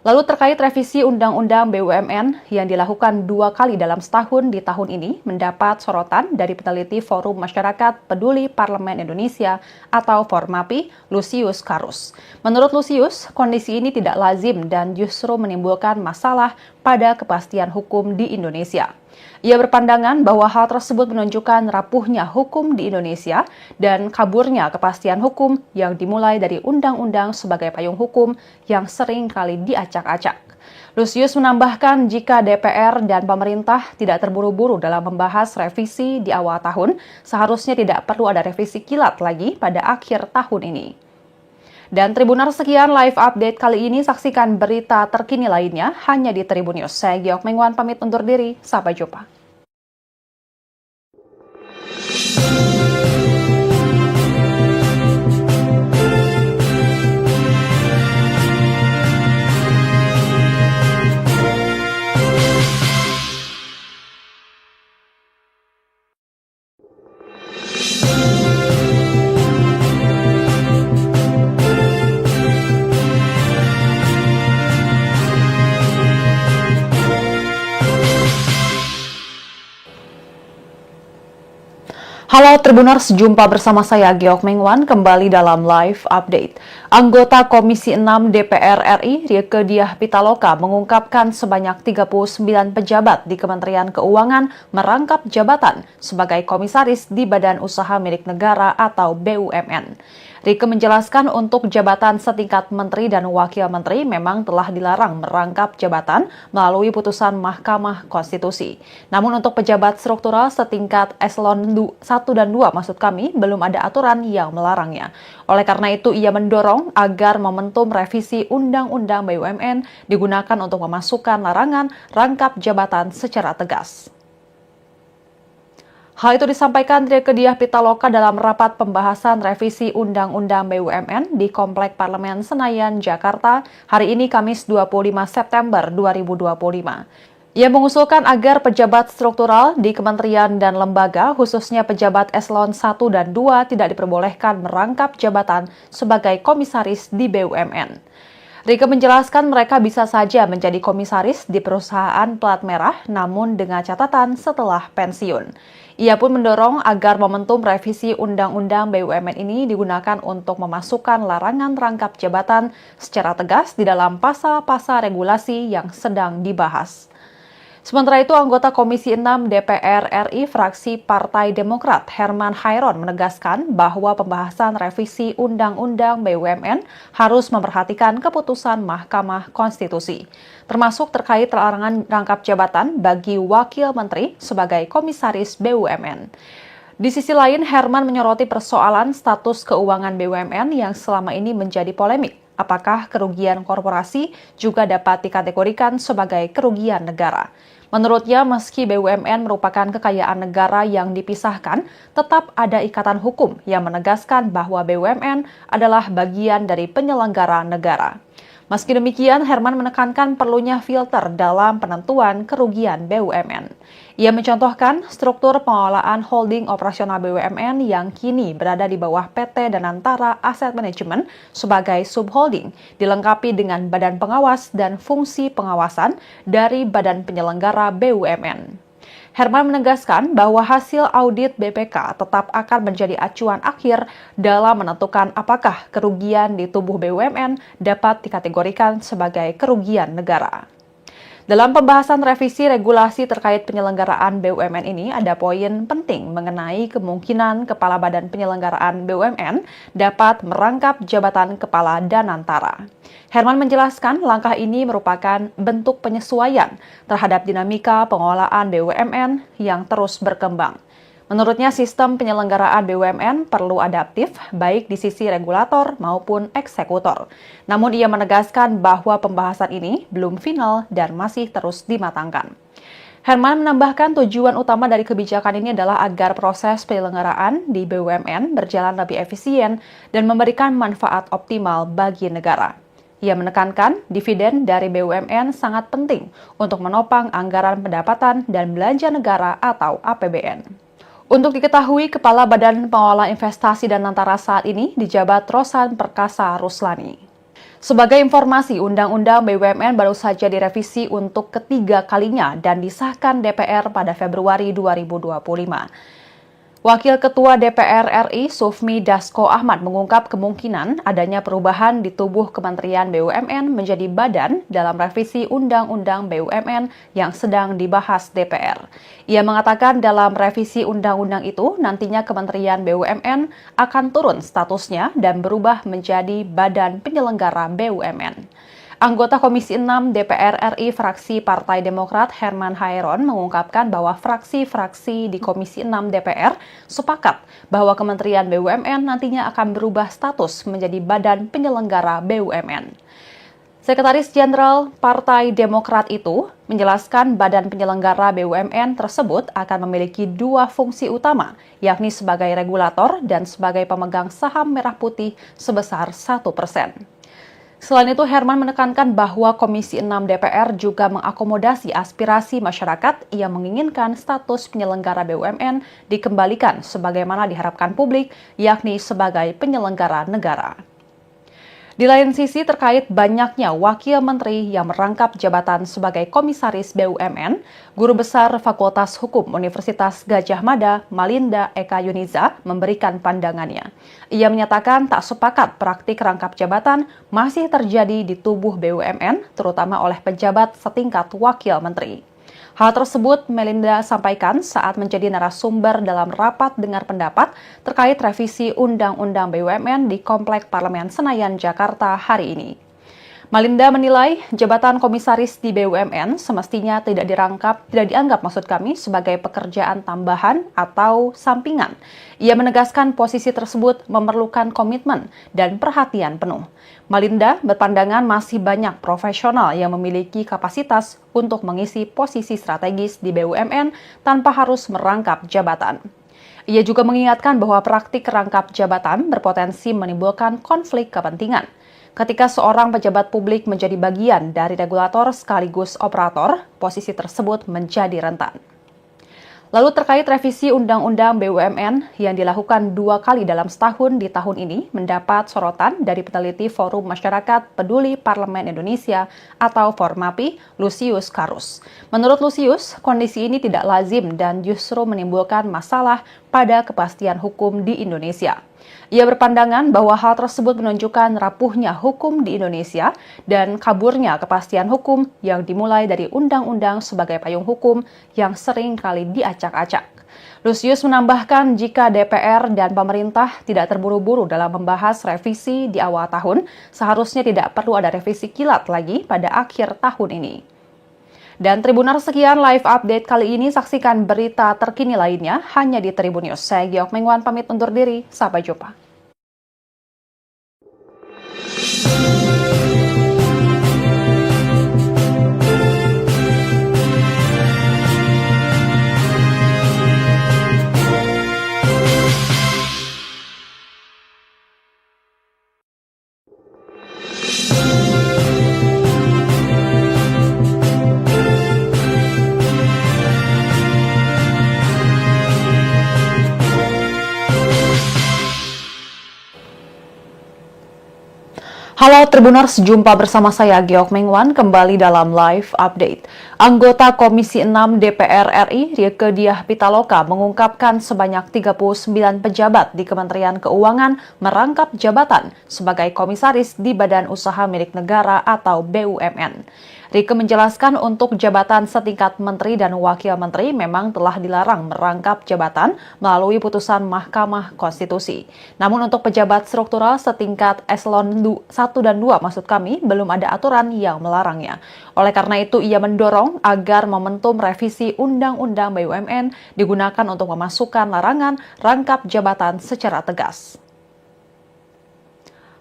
Lalu terkait revisi Undang-Undang BUMN yang dilakukan 2 kali dalam setahun di tahun ini mendapat sorotan dari peneliti Forum Masyarakat Peduli Parlemen Indonesia atau Formapi, Lusius Karus. Menurut Lusius, kondisi ini tidak lazim dan justru menimbulkan masalah pada kepastian hukum di Indonesia. Ia berpandangan bahwa hal tersebut menunjukkan rapuhnya hukum di Indonesia dan kaburnya kepastian hukum yang dimulai dari undang-undang sebagai payung hukum yang sering kali diacak-acak. Lusius menambahkan jika DPR dan pemerintah tidak terburu-buru dalam membahas revisi di awal tahun, seharusnya tidak perlu ada revisi kilat lagi pada akhir tahun ini. Dan Tribuners, sekian live update kali ini. Saksikan berita terkini lainnya hanya di Tribun News. Saya Giok Mengwan pamit undur diri. Sampai jumpa. Halo Tribuners, jumpa bersama saya Giok Mengwan kembali dalam live update. Anggota Komisi 6 DPR RI Rieke Diah Pitaloka mengungkapkan sebanyak 39 pejabat di Kementerian Keuangan merangkap jabatan sebagai komisaris di Badan Usaha Milik Negara atau BUMN. Rieke menjelaskan untuk jabatan setingkat menteri dan wakil menteri memang telah dilarang merangkap jabatan melalui putusan Mahkamah Konstitusi. Namun untuk pejabat struktural setingkat eselon 1 dan 2 belum ada aturan yang melarangnya. Oleh karena itu ia mendorong agar momentum revisi Undang-Undang BUMN digunakan untuk memasukkan larangan rangkap jabatan secara tegas. Hal itu disampaikan Rieke Diah Pitaloka dalam rapat pembahasan revisi Undang-Undang BUMN di Komplek Parlemen Senayan, Jakarta, hari ini Kamis 25 September 2025. Ia mengusulkan agar pejabat struktural di kementerian dan lembaga, khususnya pejabat eselon 1 dan 2, tidak diperbolehkan merangkap jabatan sebagai komisaris di BUMN. Rieke menjelaskan mereka bisa saja menjadi komisaris di perusahaan plat merah, namun dengan catatan setelah pensiun. Ia pun mendorong agar momentum revisi Undang-Undang BUMN ini digunakan untuk memasukkan larangan rangkap jabatan secara tegas di dalam pasal-pasal regulasi yang sedang dibahas. Sementara itu, anggota Komisi 6 DPR RI fraksi Partai Demokrat Herman Hairon menegaskan bahwa pembahasan revisi Undang-Undang BUMN harus memperhatikan keputusan Mahkamah Konstitusi, termasuk terkait larangan rangkap jabatan bagi wakil menteri sebagai komisaris BUMN. Di sisi lain, Herman menyoroti persoalan status keuangan BUMN yang selama ini menjadi polemik. Apakah kerugian korporasi juga dapat dikategorikan sebagai kerugian negara? Menurutnya, meski BUMN merupakan kekayaan negara yang dipisahkan, tetap ada ikatan hukum yang menegaskan bahwa BUMN adalah bagian dari penyelenggara negara. Meski demikian, Herman menekankan perlunya filter dalam penentuan kerugian BUMN. Ia mencontohkan struktur pengelolaan holding operasional BUMN yang kini berada di bawah PT Danantara Asset Management sebagai subholding, dilengkapi dengan badan pengawas dan fungsi pengawasan dari badan penyelenggara BUMN. Herman menegaskan bahwa hasil audit BPK tetap akan menjadi acuan akhir dalam menentukan apakah kerugian di tubuh BUMN dapat dikategorikan sebagai kerugian negara. Dalam pembahasan revisi regulasi terkait penyelenggaraan BUMN ini, ada poin penting mengenai kemungkinan Kepala Badan Penyelenggaraan BUMN dapat merangkap jabatan Kepala Danantara. Herman menjelaskan langkah ini merupakan bentuk penyesuaian terhadap dinamika pengelolaan BUMN yang terus berkembang. Menurutnya, sistem penyelenggaraan BUMN perlu adaptif, baik di sisi regulator maupun eksekutor. Namun ia menegaskan bahwa pembahasan ini belum final dan masih terus dimatangkan. Herman menambahkan tujuan utama dari kebijakan ini adalah agar proses penyelenggaraan di BUMN berjalan lebih efisien dan memberikan manfaat optimal bagi negara. Ia menekankan dividen dari BUMN sangat penting untuk menopang anggaran pendapatan dan belanja negara atau APBN. Untuk diketahui, Kepala Badan Pengelola Investasi Danantara saat ini dijabat Rosan Perkasa Ruslani. Sebagai informasi, Undang-Undang BUMN baru saja direvisi untuk ketiga kalinya dan disahkan DPR pada Februari 2025. Wakil Ketua DPR RI Sufmi Dasko Ahmad mengungkap kemungkinan adanya perubahan di tubuh Kementerian BUMN menjadi badan dalam revisi Undang-Undang BUMN yang sedang dibahas DPR. Ia mengatakan dalam revisi undang-undang itu nantinya Kementerian BUMN akan turun statusnya dan berubah menjadi Badan Penyelenggara BUMN. Anggota Komisi 6 DPR RI fraksi Partai Demokrat Herman Hairon mengungkapkan bahwa fraksi-fraksi di Komisi 6 DPR sepakat bahwa Kementerian BUMN nantinya akan berubah status menjadi Badan Penyelenggara BUMN. Sekretaris Jenderal Partai Demokrat itu menjelaskan Badan Penyelenggara BUMN tersebut akan memiliki dua fungsi utama, yakni sebagai regulator dan sebagai pemegang saham merah putih sebesar 1%. Selain itu, Herman menekankan bahwa Komisi 6 DPR juga mengakomodasi aspirasi masyarakat yang menginginkan status penyelenggara BUMN dikembalikan sebagaimana diharapkan publik, yakni sebagai penyelenggara negara. Di lain sisi, terkait banyaknya wakil menteri yang merangkap jabatan sebagai komisaris BUMN, Guru Besar Fakultas Hukum Universitas Gadjah Mada, Malinda Eka Yuniza, memberikan pandangannya. Ia menyatakan tak sepakat praktik rangkap jabatan masih terjadi di tubuh BUMN, terutama oleh pejabat setingkat wakil menteri. Hal tersebut Melinda sampaikan saat menjadi narasumber dalam rapat dengar pendapat terkait revisi Undang-Undang BUMN di Komplek Parlemen Senayan, Jakarta hari ini. Melinda menilai jabatan komisaris di BUMN semestinya tidak dianggap sebagai pekerjaan tambahan atau sampingan. Ia menegaskan posisi tersebut memerlukan komitmen dan perhatian penuh. Melinda berpandangan masih banyak profesional yang memiliki kapasitas untuk mengisi posisi strategis di BUMN tanpa harus merangkap jabatan. Ia juga mengingatkan bahwa praktik rangkap jabatan berpotensi menimbulkan konflik kepentingan. Ketika seorang pejabat publik menjadi bagian dari regulator sekaligus operator, posisi tersebut menjadi rentan. Lalu terkait revisi Undang-Undang BUMN yang dilakukan 2 kali dalam setahun di tahun ini mendapat sorotan dari peneliti Forum Masyarakat Peduli Parlemen Indonesia atau Formapi, Lusius Karus. Menurut Lusius, kondisi ini tidak lazim dan justru menimbulkan masalah pada kepastian hukum di Indonesia. Ia berpandangan bahwa hal tersebut menunjukkan rapuhnya hukum di Indonesia dan kaburnya kepastian hukum yang dimulai dari undang-undang sebagai payung hukum yang sering kali diacak-acak. Lusius menambahkan jika DPR dan pemerintah tidak terburu-buru dalam membahas revisi di awal tahun, seharusnya tidak perlu ada revisi kilat lagi pada akhir tahun ini. Dan Tribuners, sekian live update kali ini. Saksikan berita terkini lainnya hanya di Tribun News. Saya Giok Mengwan pamit undur diri. Sampai jumpa. Halo Tribuners, jumpa bersama saya Giok Mengwan kembali dalam live update. Anggota Komisi 6 DPR RI, Rieke Diah Pitaloka, mengungkapkan sebanyak 39 pejabat di Kementerian Keuangan merangkap jabatan sebagai komisaris di Badan Usaha Milik Negara atau BUMN. Rieke menjelaskan untuk jabatan setingkat menteri dan wakil menteri memang telah dilarang merangkap jabatan melalui putusan Mahkamah Konstitusi. Namun untuk pejabat struktural setingkat eselon 1 dan 2 maksud kami belum ada aturan yang melarangnya. Oleh karena itu ia mendorong agar momentum revisi Undang-Undang BUMN digunakan untuk memasukkan larangan rangkap jabatan secara tegas.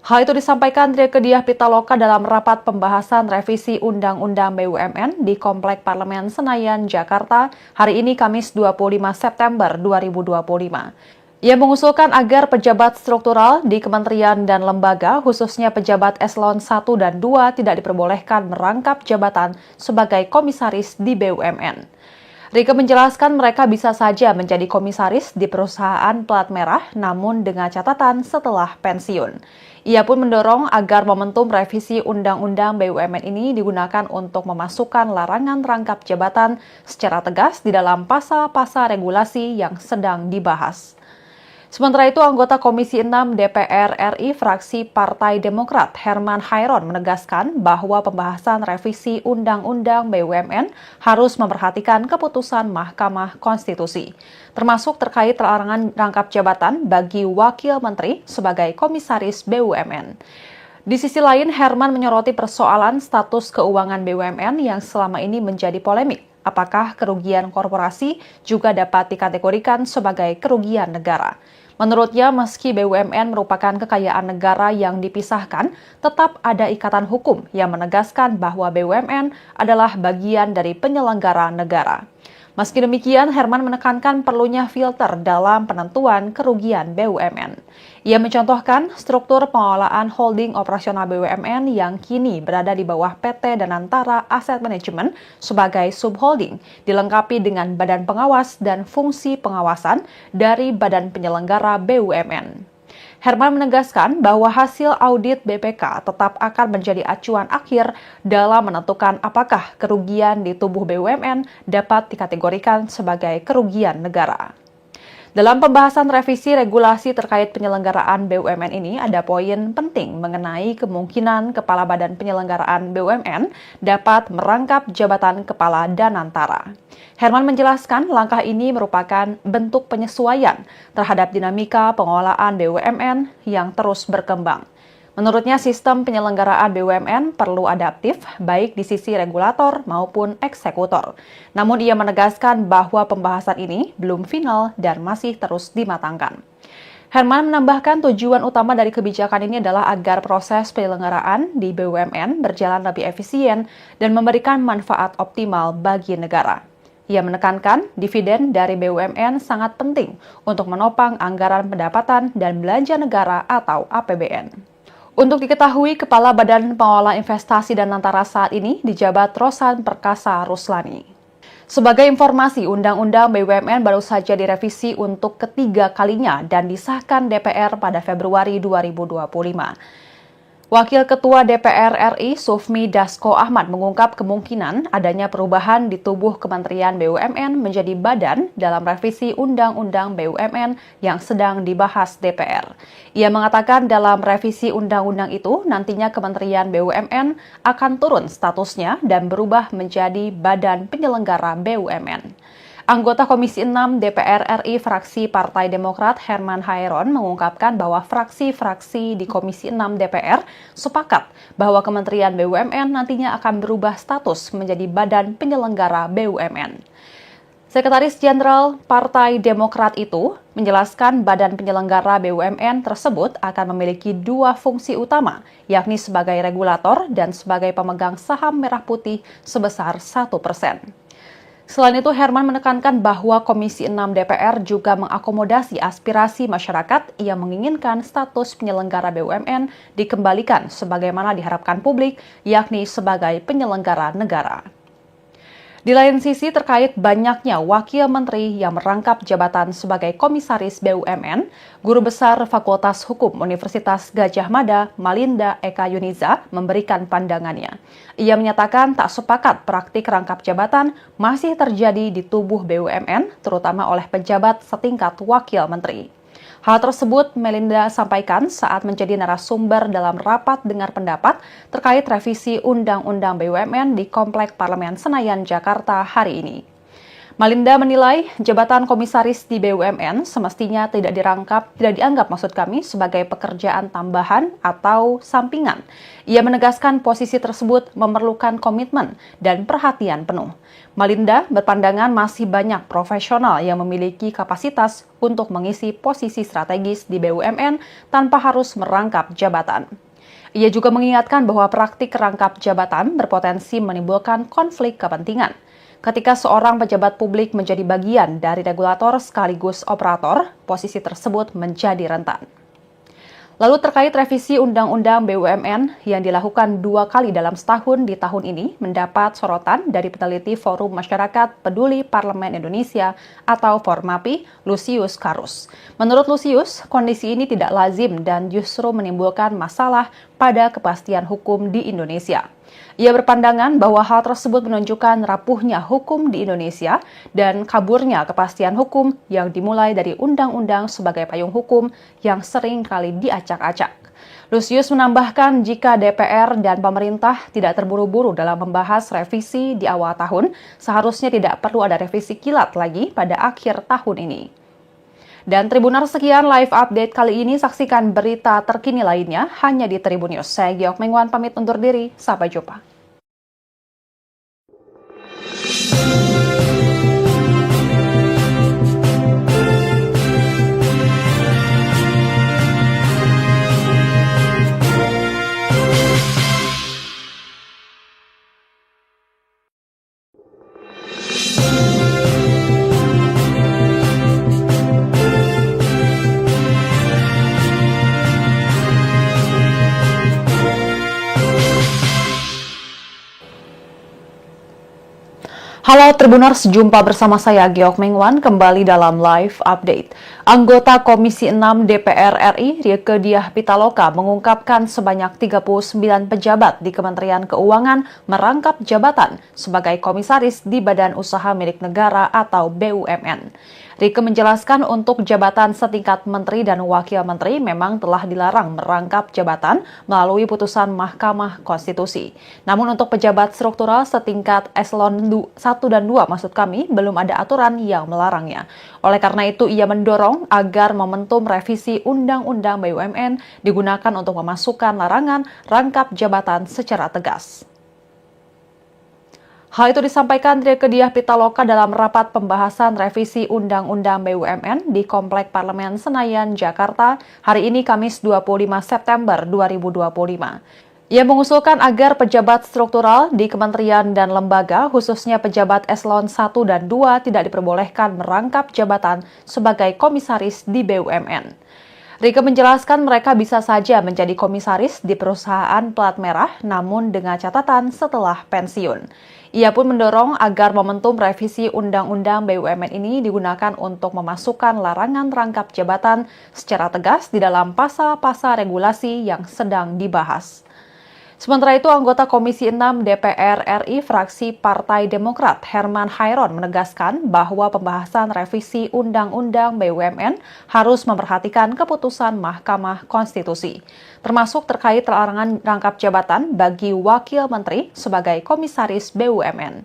Hal itu disampaikan Rieke Diah Pitaloka dalam rapat pembahasan revisi Undang-Undang BUMN di Komplek Parlemen Senayan, Jakarta, hari ini Kamis 25 September 2025. Ia mengusulkan agar pejabat struktural di kementerian dan lembaga, khususnya pejabat eselon 1 dan 2, tidak diperbolehkan merangkap jabatan sebagai komisaris di BUMN. Rieke menjelaskan mereka bisa saja menjadi komisaris di perusahaan plat merah, namun dengan catatan setelah pensiun. Ia pun mendorong agar momentum revisi Undang-Undang BUMN ini digunakan untuk memasukkan larangan rangkap jabatan secara tegas di dalam pasal-pasal regulasi yang sedang dibahas. Sementara itu, anggota Komisi 6 DPR RI fraksi Partai Demokrat Herman Hairon menegaskan bahwa pembahasan revisi Undang-Undang BUMN harus memperhatikan keputusan Mahkamah Konstitusi, termasuk terkait larangan rangkap jabatan bagi wakil menteri sebagai komisaris BUMN. Di sisi lain, Herman menyoroti persoalan status keuangan BUMN yang selama ini menjadi polemik. Apakah kerugian korporasi juga dapat dikategorikan sebagai kerugian negara? Menurutnya, meski BUMN merupakan kekayaan negara yang dipisahkan, tetap ada ikatan hukum yang menegaskan bahwa BUMN adalah bagian dari penyelenggara negara. Meski demikian, Herman menekankan perlunya filter dalam penentuan kerugian BUMN. Ia mencontohkan struktur pengelolaan holding operasional BUMN yang kini berada di bawah PT Danantara Asset Management sebagai subholding, dilengkapi dengan badan pengawas dan fungsi pengawasan dari badan penyelenggara BUMN. Herman menegaskan bahwa hasil audit BPK tetap akan menjadi acuan akhir dalam menentukan apakah kerugian di tubuh BUMN dapat dikategorikan sebagai kerugian negara. Dalam pembahasan revisi regulasi terkait penyelenggaraan BUMN ini, ada poin penting mengenai kemungkinan Kepala Badan Penyelenggaraan BUMN dapat merangkap jabatan Kepala Danantara. Herman menjelaskan langkah ini merupakan bentuk penyesuaian terhadap dinamika pengelolaan BUMN yang terus berkembang. Menurutnya, sistem penyelenggaraan BUMN perlu adaptif, baik di sisi regulator maupun eksekutor. Namun ia menegaskan bahwa pembahasan ini belum final dan masih terus dimatangkan. Herman menambahkan tujuan utama dari kebijakan ini adalah agar proses penyelenggaraan di BUMN berjalan lebih efisien dan memberikan manfaat optimal bagi negara. Ia menekankan dividen dari BUMN sangat penting untuk menopang anggaran pendapatan dan belanja negara atau APBN. Untuk diketahui, Kepala Badan Pengelola Investasi Danantara saat ini dijabat Rosan Perkasa Ruslani. Sebagai informasi, Undang-Undang BUMN baru saja direvisi untuk ketiga kalinya dan disahkan DPR pada Februari 2025. Wakil Ketua DPR RI Sufmi Dasko Ahmad mengungkap kemungkinan adanya perubahan di tubuh Kementerian BUMN menjadi badan dalam revisi Undang-Undang BUMN yang sedang dibahas DPR. Ia mengatakan dalam revisi undang-undang itu nantinya Kementerian BUMN akan turun statusnya dan berubah menjadi Badan Penyelenggara BUMN. Anggota Komisi 6 DPR RI fraksi Partai Demokrat Herman Hairon mengungkapkan bahwa fraksi-fraksi di Komisi 6 DPR sepakat bahwa Kementerian BUMN nantinya akan berubah status menjadi Badan Penyelenggara BUMN. Sekretaris Jenderal Partai Demokrat itu menjelaskan Badan Penyelenggara BUMN tersebut akan memiliki dua fungsi utama, yakni sebagai regulator dan sebagai pemegang saham merah putih sebesar 1%. Selain itu, Herman menekankan bahwa Komisi 6 DPR juga mengakomodasi aspirasi masyarakat yang menginginkan status penyelenggara BUMN dikembalikan sebagaimana diharapkan publik, yakni sebagai penyelenggara negara. Di lain sisi, terkait banyaknya wakil menteri yang merangkap jabatan sebagai komisaris BUMN, Guru Besar Fakultas Hukum Universitas Gadjah Mada, Malinda Eka Yuniza, memberikan pandangannya. Ia menyatakan tak sepakat praktik rangkap jabatan masih terjadi di tubuh BUMN, terutama oleh pejabat setingkat wakil menteri. Hal tersebut Melinda sampaikan saat menjadi narasumber dalam rapat dengar pendapat terkait revisi Undang-Undang BUMN di Komplek Parlemen Senayan, Jakarta hari ini. Melinda menilai jabatan komisaris di BUMN semestinya tidak dianggap sebagai pekerjaan tambahan atau sampingan. Ia menegaskan posisi tersebut memerlukan komitmen dan perhatian penuh. Melinda berpandangan masih banyak profesional yang memiliki kapasitas untuk mengisi posisi strategis di BUMN tanpa harus merangkap jabatan. Ia juga mengingatkan bahwa praktik rangkap jabatan berpotensi menimbulkan konflik kepentingan. Ketika seorang pejabat publik menjadi bagian dari regulator sekaligus operator, posisi tersebut menjadi rentan. Lalu terkait revisi Undang-Undang BUMN yang dilakukan 2 kali dalam setahun di tahun ini mendapat sorotan dari peneliti Forum Masyarakat Peduli Parlemen Indonesia atau Formapi, Lusius Karus. Menurut Lusius, kondisi ini tidak lazim dan justru menimbulkan masalah pada kepastian hukum di Indonesia. Ia berpandangan bahwa hal tersebut menunjukkan rapuhnya hukum di Indonesia dan kaburnya kepastian hukum yang dimulai dari undang-undang sebagai payung hukum yang sering kali diacak-acak. Lusius menambahkan jika DPR dan pemerintah tidak terburu-buru dalam membahas revisi di awal tahun, seharusnya tidak perlu ada revisi kilat lagi pada akhir tahun ini. Dan Tribuners, sekian live update kali ini. Saksikan berita terkini lainnya hanya di Tribun News. Saya Giok Mengwan pamit undur diri. Sampai jumpa. Halo Tribuners, jumpa bersama saya Giok Mengwan kembali dalam live update. Anggota Komisi 6 DPR RI Rieke Diah Pitaloka mengungkapkan sebanyak 39 pejabat di Kementerian Keuangan merangkap jabatan sebagai komisaris di Badan Usaha Milik Negara atau BUMN. Rieke menjelaskan untuk jabatan setingkat menteri dan wakil menteri memang telah dilarang merangkap jabatan melalui putusan Mahkamah Konstitusi. Namun untuk pejabat struktural setingkat eselon 1 dan 2 belum ada aturan yang melarangnya. Oleh karena itu ia mendorong agar momentum revisi Undang-Undang BUMN digunakan untuk memasukkan larangan rangkap jabatan secara tegas. Hal itu disampaikan Rieke Diah Pitaloka dalam rapat pembahasan revisi Undang-Undang BUMN di Komplek Parlemen Senayan, Jakarta, hari ini Kamis 25 September 2025. Ia mengusulkan agar pejabat struktural di kementerian dan lembaga, khususnya pejabat eselon 1 dan 2, tidak diperbolehkan merangkap jabatan sebagai komisaris di BUMN. Rike menjelaskan mereka bisa saja menjadi komisaris di perusahaan plat merah, namun dengan catatan setelah pensiun. Ia pun mendorong agar momentum revisi Undang-Undang BUMN ini digunakan untuk memasukkan larangan rangkap jabatan secara tegas di dalam pasal-pasal regulasi yang sedang dibahas. Sementara itu, anggota Komisi 6 DPR RI fraksi Partai Demokrat Herman Hairon menegaskan bahwa pembahasan revisi Undang-Undang BUMN harus memperhatikan keputusan Mahkamah Konstitusi, termasuk terkait larangan rangkap jabatan bagi wakil menteri sebagai komisaris BUMN.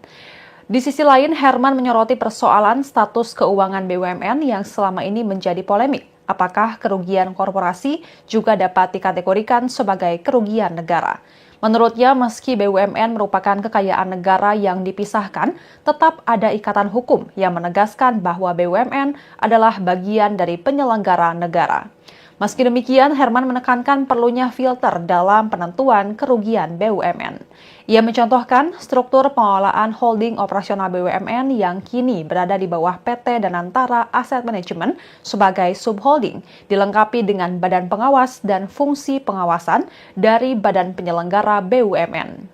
Di sisi lain, Herman menyoroti persoalan status keuangan BUMN yang selama ini menjadi polemik. Apakah kerugian korporasi juga dapat dikategorikan sebagai kerugian negara? Menurutnya, meski BUMN merupakan kekayaan negara yang dipisahkan, tetap ada ikatan hukum yang menegaskan bahwa BUMN adalah bagian dari penyelenggara negara. Meski demikian, Herman menekankan perlunya filter dalam penentuan kerugian BUMN. Ia mencontohkan struktur pengelolaan holding operasional BUMN yang kini berada di bawah PT Danantara Asset Management sebagai subholding, dilengkapi dengan badan pengawas dan fungsi pengawasan dari badan penyelenggara BUMN.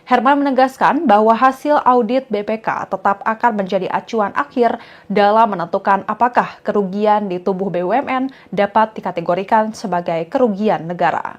Herman menegaskan bahwa hasil audit BPK tetap akan menjadi acuan akhir dalam menentukan apakah kerugian di tubuh BUMN dapat dikategorikan sebagai kerugian negara.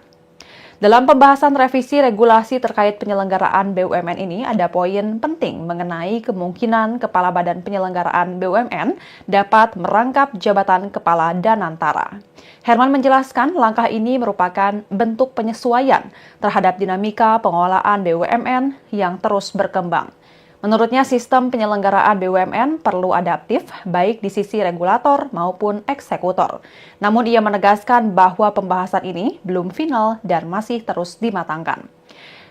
Dalam pembahasan revisi regulasi terkait penyelenggaraan BUMN ini, ada poin penting mengenai kemungkinan Kepala Badan Penyelenggaraan BUMN dapat merangkap jabatan Kepala Danantara. Herman menjelaskan langkah ini merupakan bentuk penyesuaian terhadap dinamika pengelolaan BUMN yang terus berkembang. Menurutnya, sistem penyelenggaraan BUMN perlu adaptif, baik di sisi regulator maupun eksekutor. Namun ia menegaskan bahwa pembahasan ini belum final dan masih terus dimatangkan.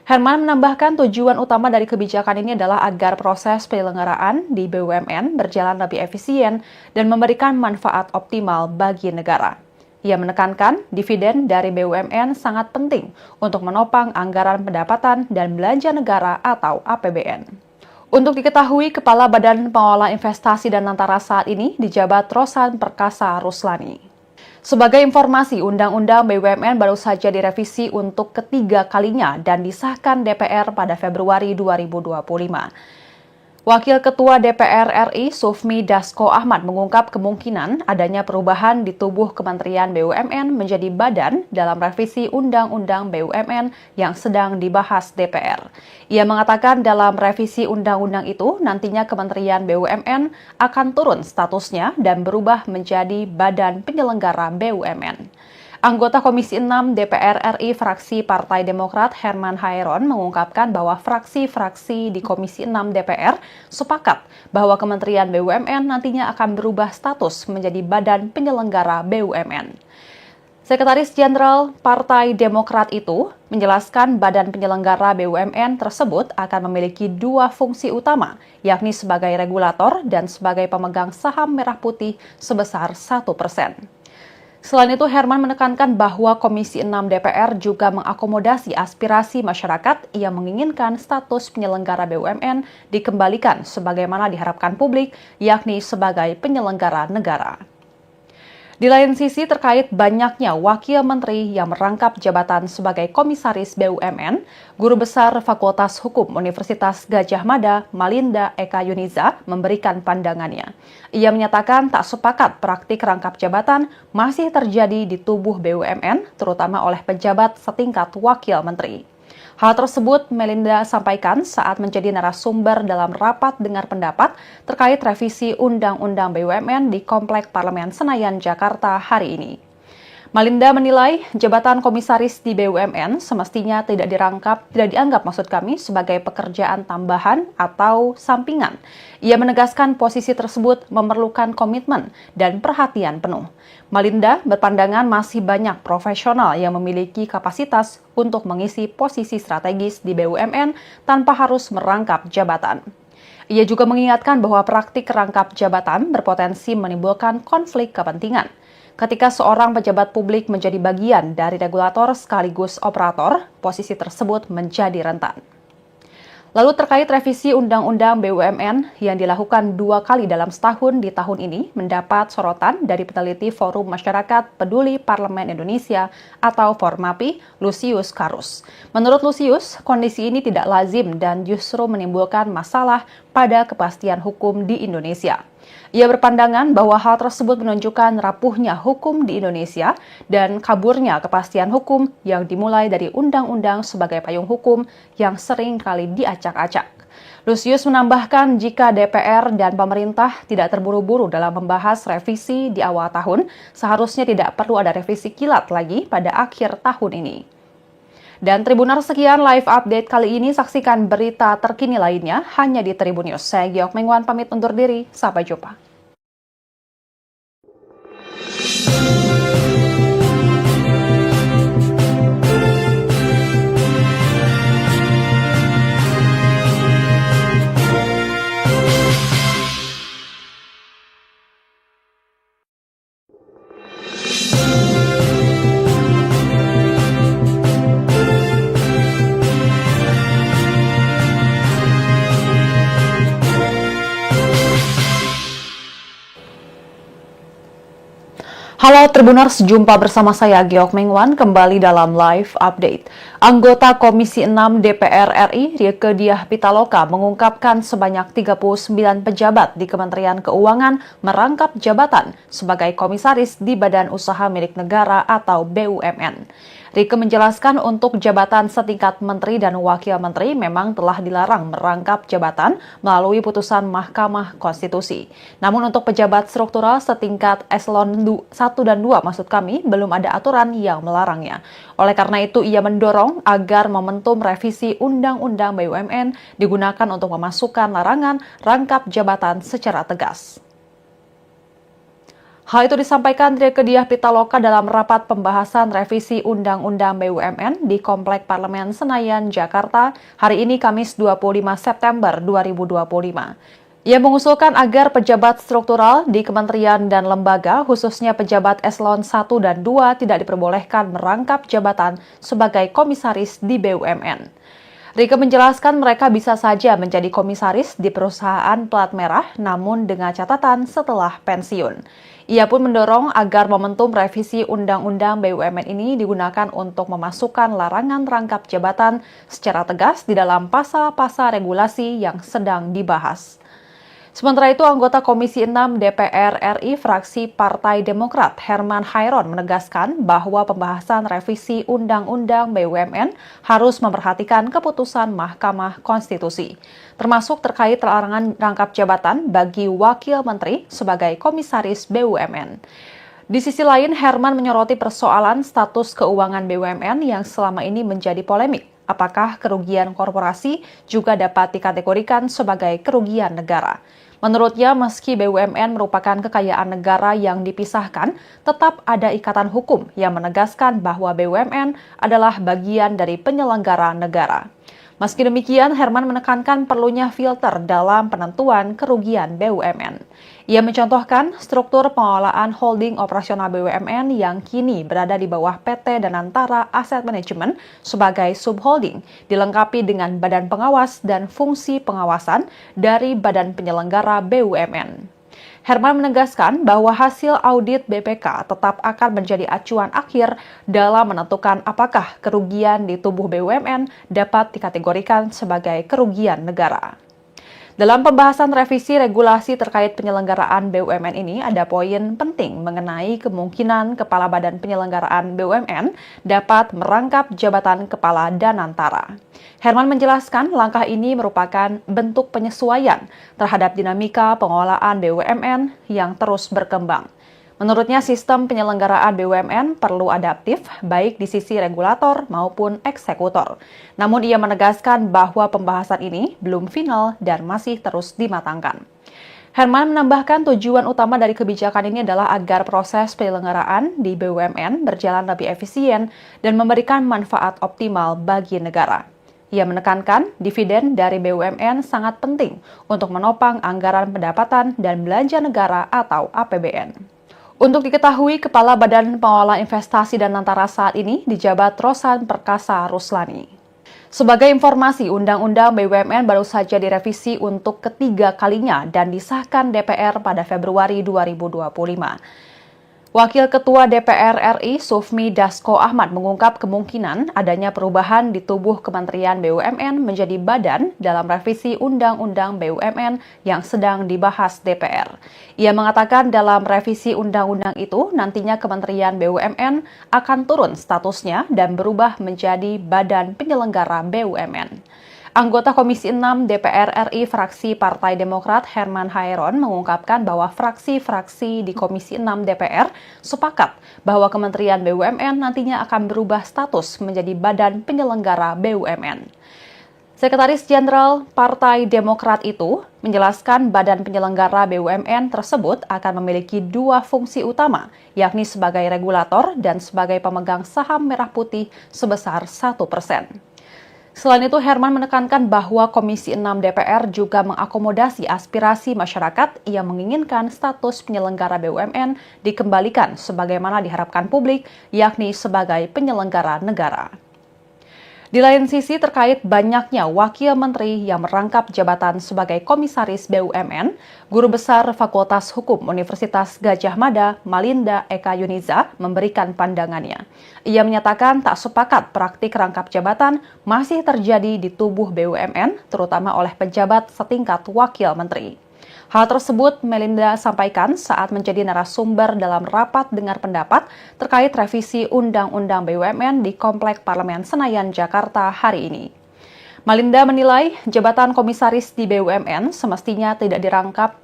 Herman menambahkan tujuan utama dari kebijakan ini adalah agar proses penyelenggaraan di BUMN berjalan lebih efisien dan memberikan manfaat optimal bagi negara. Ia menekankan dividen dari BUMN sangat penting untuk menopang anggaran pendapatan dan belanja negara atau APBN. Untuk diketahui, Kepala Badan Pengelola Investasi Danantara saat ini dijabat Rosan Perkasa Ruslani. Sebagai informasi, Undang-Undang BUMN baru saja direvisi untuk ketiga kalinya dan disahkan DPR pada Februari 2025. Wakil Ketua DPR RI Sufmi Dasko Ahmad mengungkap kemungkinan adanya perubahan di tubuh Kementerian BUMN menjadi badan dalam revisi Undang-Undang BUMN yang sedang dibahas DPR. Ia mengatakan dalam revisi undang-undang itu nantinya Kementerian BUMN akan turun statusnya dan berubah menjadi Badan Penyelenggara BUMN. Anggota Komisi 6 DPR RI fraksi Partai Demokrat Herman Hairon mengungkapkan bahwa fraksi-fraksi di Komisi 6 DPR sepakat bahwa Kementerian BUMN nantinya akan berubah status menjadi Badan Penyelenggara BUMN. Sekretaris Jenderal Partai Demokrat itu menjelaskan Badan Penyelenggara BUMN tersebut akan memiliki dua fungsi utama, yakni sebagai regulator dan sebagai pemegang saham merah putih sebesar 1%. Selain itu, Herman menekankan bahwa Komisi 6 DPR juga mengakomodasi aspirasi masyarakat yang menginginkan status penyelenggara BUMN dikembalikan sebagaimana diharapkan publik, yakni sebagai penyelenggara negara. Di lain sisi, terkait banyaknya wakil menteri yang merangkap jabatan sebagai komisaris BUMN, Guru Besar Fakultas Hukum Universitas Gadjah Mada, Malinda Eka Yuniza, memberikan pandangannya. Ia menyatakan tak sepakat praktik rangkap jabatan masih terjadi di tubuh BUMN, terutama oleh pejabat setingkat wakil menteri. Hal tersebut Melinda sampaikan saat menjadi narasumber dalam rapat dengar pendapat terkait revisi Undang-Undang BUMN di Komplek Parlemen Senayan, Jakarta hari ini. Malinda menilai jabatan komisaris di BUMN semestinya tidak dianggap sebagai pekerjaan tambahan atau sampingan. Ia menegaskan posisi tersebut memerlukan komitmen dan perhatian penuh. Malinda berpandangan masih banyak profesional yang memiliki kapasitas untuk mengisi posisi strategis di BUMN tanpa harus merangkap jabatan. Ia juga mengingatkan bahwa praktik rangkap jabatan berpotensi menimbulkan konflik kepentingan. Ketika seorang pejabat publik menjadi bagian dari regulator sekaligus operator, posisi tersebut menjadi rentan. Lalu terkait revisi Undang-Undang BUMN yang dilakukan 2 kali dalam setahun di tahun ini mendapat sorotan dari peneliti Forum Masyarakat Peduli Parlemen Indonesia atau Formapi, Lusius Karus. Menurut Lusius, kondisi ini tidak lazim dan justru menimbulkan masalah pada kepastian hukum di Indonesia. Ia berpandangan bahwa hal tersebut menunjukkan rapuhnya hukum di Indonesia dan kaburnya kepastian hukum yang dimulai dari undang-undang sebagai payung hukum yang sering kali diacak-acak. Lusius menambahkan jika DPR dan pemerintah tidak terburu-buru dalam membahas revisi di awal tahun, seharusnya tidak perlu ada revisi kilat lagi pada akhir tahun ini. Dan Tribuners, sekian live update kali ini. Saksikan berita terkini lainnya hanya di Tribun News. Saya Giok Mengwan pamit undur diri. Sampai jumpa. Halo Tribuners, jumpa bersama saya Giok Mengwan kembali dalam live update. Anggota Komisi 6 DPR RI, Rieke Diah Pitaloka, mengungkapkan sebanyak 39 pejabat di Kementerian Keuangan merangkap jabatan sebagai komisaris di Badan Usaha Milik Negara atau BUMN. Rieke menjelaskan untuk jabatan setingkat menteri dan wakil menteri memang telah dilarang merangkap jabatan melalui putusan Mahkamah Konstitusi. Namun untuk pejabat struktural setingkat eselon 1 dan 2 maksud kami belum ada aturan yang melarangnya. Oleh karena itu ia mendorong agar momentum revisi Undang-Undang BUMN digunakan untuk memasukkan larangan rangkap jabatan secara tegas. Hal itu disampaikan Rieke Diah Pitaloka dalam rapat pembahasan revisi Undang-Undang BUMN di Komplek Parlemen Senayan, Jakarta, hari ini Kamis 25 September 2025. Ia mengusulkan agar pejabat struktural di kementerian dan lembaga, khususnya pejabat eselon 1 dan 2, tidak diperbolehkan merangkap jabatan sebagai komisaris di BUMN. Rieke menjelaskan mereka bisa saja menjadi komisaris di perusahaan plat merah, namun dengan catatan setelah pensiun. Ia pun mendorong agar momentum revisi Undang-Undang BUMN ini digunakan untuk memasukkan larangan rangkap jabatan secara tegas di dalam pasal-pasal regulasi yang sedang dibahas. Sementara itu, anggota Komisi 6 DPR RI fraksi Partai Demokrat Herman Hairon menegaskan bahwa pembahasan revisi Undang-Undang BUMN harus memperhatikan keputusan Mahkamah Konstitusi, termasuk terkait larangan rangkap jabatan bagi wakil menteri sebagai komisaris BUMN. Di sisi lain, Herman menyoroti persoalan status keuangan BUMN yang selama ini menjadi polemik. Apakah kerugian korporasi juga dapat dikategorikan sebagai kerugian negara? Menurutnya, meski BUMN merupakan kekayaan negara yang dipisahkan, tetap ada ikatan hukum yang menegaskan bahwa BUMN adalah bagian dari penyelenggara negara. Meski demikian, Herman menekankan perlunya filter dalam penentuan kerugian BUMN. Ia mencontohkan struktur pengelolaan holding operasional BUMN yang kini berada di bawah PT Danantara Asset Management sebagai subholding, dilengkapi dengan badan pengawas dan fungsi pengawasan dari badan penyelenggara BUMN. Herman menegaskan bahwa hasil audit BPK tetap akan menjadi acuan akhir dalam menentukan apakah kerugian di tubuh BUMN dapat dikategorikan sebagai kerugian negara. Dalam pembahasan revisi regulasi terkait penyelenggaraan BUMN ini, ada poin penting mengenai kemungkinan Kepala Badan Penyelenggaraan BUMN dapat merangkap jabatan Kepala Danantara. Herman menjelaskan langkah ini merupakan bentuk penyesuaian terhadap dinamika pengelolaan BUMN yang terus berkembang. Menurutnya, sistem penyelenggaraan BUMN perlu adaptif, baik di sisi regulator maupun eksekutor. Namun ia menegaskan bahwa pembahasan ini belum final dan masih terus dimatangkan. Herman menambahkan tujuan utama dari kebijakan ini adalah agar proses penyelenggaraan di BUMN berjalan lebih efisien dan memberikan manfaat optimal bagi negara. Ia menekankan dividen dari BUMN sangat penting untuk menopang anggaran pendapatan dan belanja negara atau APBN. Untuk diketahui, Kepala Badan Pengelola Investasi Danantara saat ini dijabat Rosan Perkasa Ruslani. Sebagai informasi, Undang-Undang BUMN baru saja direvisi untuk ketiga kalinya dan disahkan DPR pada Februari 2025. Wakil Ketua DPR RI Sufmi Dasko Ahmad mengungkap kemungkinan adanya perubahan di tubuh Kementerian BUMN menjadi badan dalam revisi Undang-Undang BUMN yang sedang dibahas DPR. Ia mengatakan dalam revisi undang-undang itu nantinya Kementerian BUMN akan turun statusnya dan berubah menjadi Badan Penyelenggara BUMN. Anggota Komisi 6 DPR RI fraksi Partai Demokrat Herman Hairon mengungkapkan bahwa fraksi-fraksi di Komisi 6 DPR sepakat bahwa Kementerian BUMN nantinya akan berubah status menjadi Badan Penyelenggara BUMN. Sekretaris Jenderal Partai Demokrat itu menjelaskan Badan Penyelenggara BUMN tersebut akan memiliki dua fungsi utama, yakni sebagai regulator dan sebagai pemegang saham merah putih sebesar 1%. Selain itu, Herman menekankan bahwa Komisi 6 DPR juga mengakomodasi aspirasi masyarakat yang menginginkan status penyelenggara BUMN dikembalikan sebagaimana diharapkan publik, yakni sebagai penyelenggara negara. Di lain sisi, terkait banyaknya wakil menteri yang merangkap jabatan sebagai komisaris BUMN, Guru Besar Fakultas Hukum Universitas Gadjah Mada, Malinda Eka Yuniza, memberikan pandangannya. Ia menyatakan tak sepakat praktik rangkap jabatan masih terjadi di tubuh BUMN, terutama oleh pejabat setingkat wakil menteri. Hal tersebut Melinda sampaikan saat menjadi narasumber dalam rapat dengar pendapat terkait revisi Undang-Undang BUMN di Komplek Parlemen Senayan, Jakarta hari ini. Melinda menilai jabatan komisaris di BUMN semestinya tidak dianggap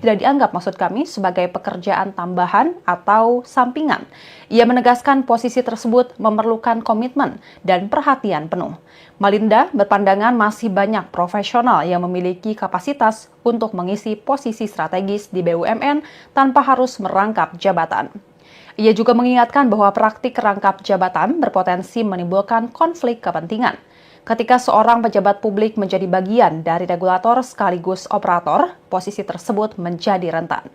sebagai pekerjaan tambahan atau sampingan. Ia menegaskan posisi tersebut memerlukan komitmen dan perhatian penuh. Melinda berpandangan masih banyak profesional yang memiliki kapasitas untuk mengisi posisi strategis di BUMN tanpa harus merangkap jabatan. Ia juga mengingatkan bahwa praktik rangkap jabatan berpotensi menimbulkan konflik kepentingan. Ketika seorang pejabat publik menjadi bagian dari regulator sekaligus operator, posisi tersebut menjadi rentan.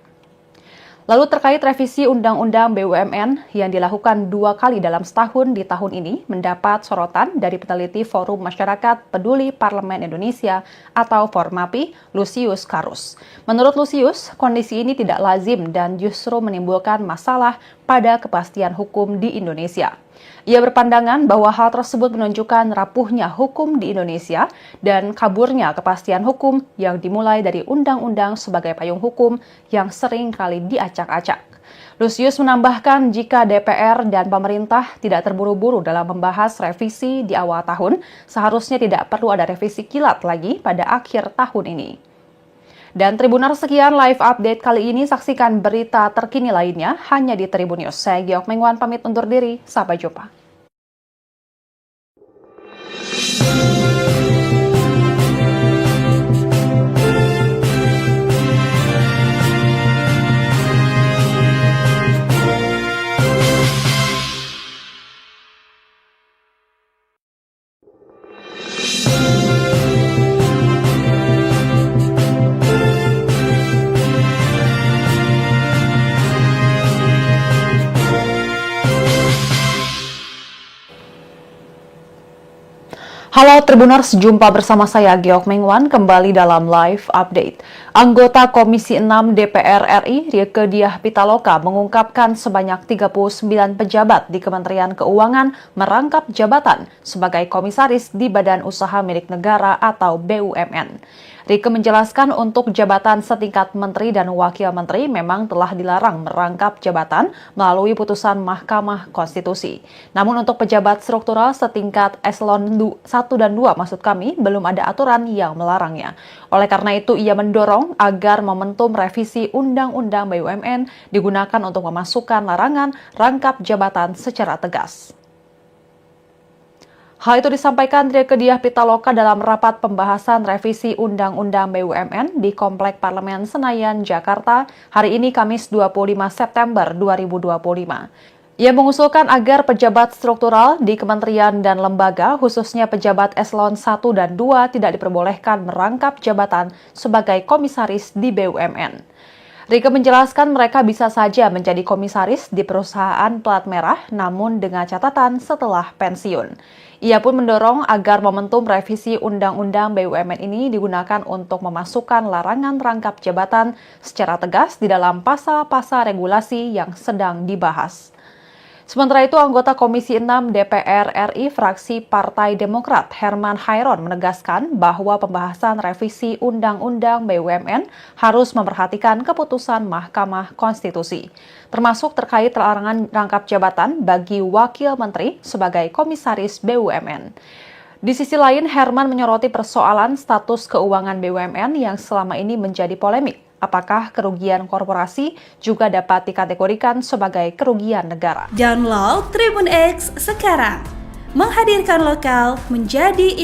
Lalu terkait revisi Undang-Undang BUMN yang dilakukan 2 kali dalam setahun di tahun ini mendapat sorotan dari peneliti Forum Masyarakat Peduli Parlemen Indonesia atau Formapi, Lusius Karus. Menurut Lusius, kondisi ini tidak lazim dan justru menimbulkan masalah pada kepastian hukum di Indonesia. Ia berpandangan bahwa hal tersebut menunjukkan rapuhnya hukum di Indonesia dan kaburnya kepastian hukum yang dimulai dari undang-undang sebagai payung hukum yang sering kali diacak-acak. Lusius menambahkan jika DPR dan pemerintah tidak terburu-buru dalam membahas revisi di awal tahun, seharusnya tidak perlu ada revisi kilat lagi pada akhir tahun ini. Dan Tribuners, sekian live update kali ini. Saksikan berita terkini lainnya hanya di Tribun News. Saya Giok Mengwan pamit undur diri. Sampai jumpa. Halo Tribuners, jumpa bersama saya Giok Mengwan kembali dalam live update. Anggota Komisi 6 DPR RI Rieke Diah Pitaloka mengungkapkan sebanyak 39 pejabat di Kementerian Keuangan merangkap jabatan sebagai komisaris di Badan Usaha Milik Negara atau BUMN. Rieke menjelaskan untuk jabatan setingkat menteri dan wakil menteri memang telah dilarang merangkap jabatan melalui putusan Mahkamah Konstitusi. Namun untuk pejabat struktural setingkat eselon 1 dan 2 belum ada aturan yang melarangnya. Oleh karena itu ia mendorong agar momentum revisi Undang-Undang BUMN digunakan untuk memasukkan larangan rangkap jabatan secara tegas. Hal itu disampaikan Rieke Diah Pitaloka dalam rapat pembahasan revisi Undang-Undang BUMN di Komplek Parlemen Senayan, Jakarta, hari ini Kamis 25 September 2025. Ia mengusulkan agar pejabat struktural di kementerian dan lembaga, khususnya pejabat eselon 1 dan 2, tidak diperbolehkan merangkap jabatan sebagai komisaris di BUMN. Rike menjelaskan mereka bisa saja menjadi komisaris di perusahaan plat merah, namun dengan catatan setelah pensiun. Ia pun mendorong agar momentum revisi Undang-Undang BUMN ini digunakan untuk memasukkan larangan rangkap jabatan secara tegas di dalam pasal-pasal regulasi yang sedang dibahas. Sementara itu, anggota Komisi 6 DPR RI fraksi Partai Demokrat Herman Hairon menegaskan bahwa pembahasan revisi Undang-Undang BUMN harus memperhatikan keputusan Mahkamah Konstitusi, termasuk terkait larangan rangkap jabatan bagi wakil menteri sebagai komisaris BUMN. Di sisi lain, Herman menyoroti persoalan status keuangan BUMN yang selama ini menjadi polemik. Apakah kerugian korporasi juga dapat dikategorikan sebagai kerugian negara?
Download Tribun X sekarang, menghadirkan lokal menjadi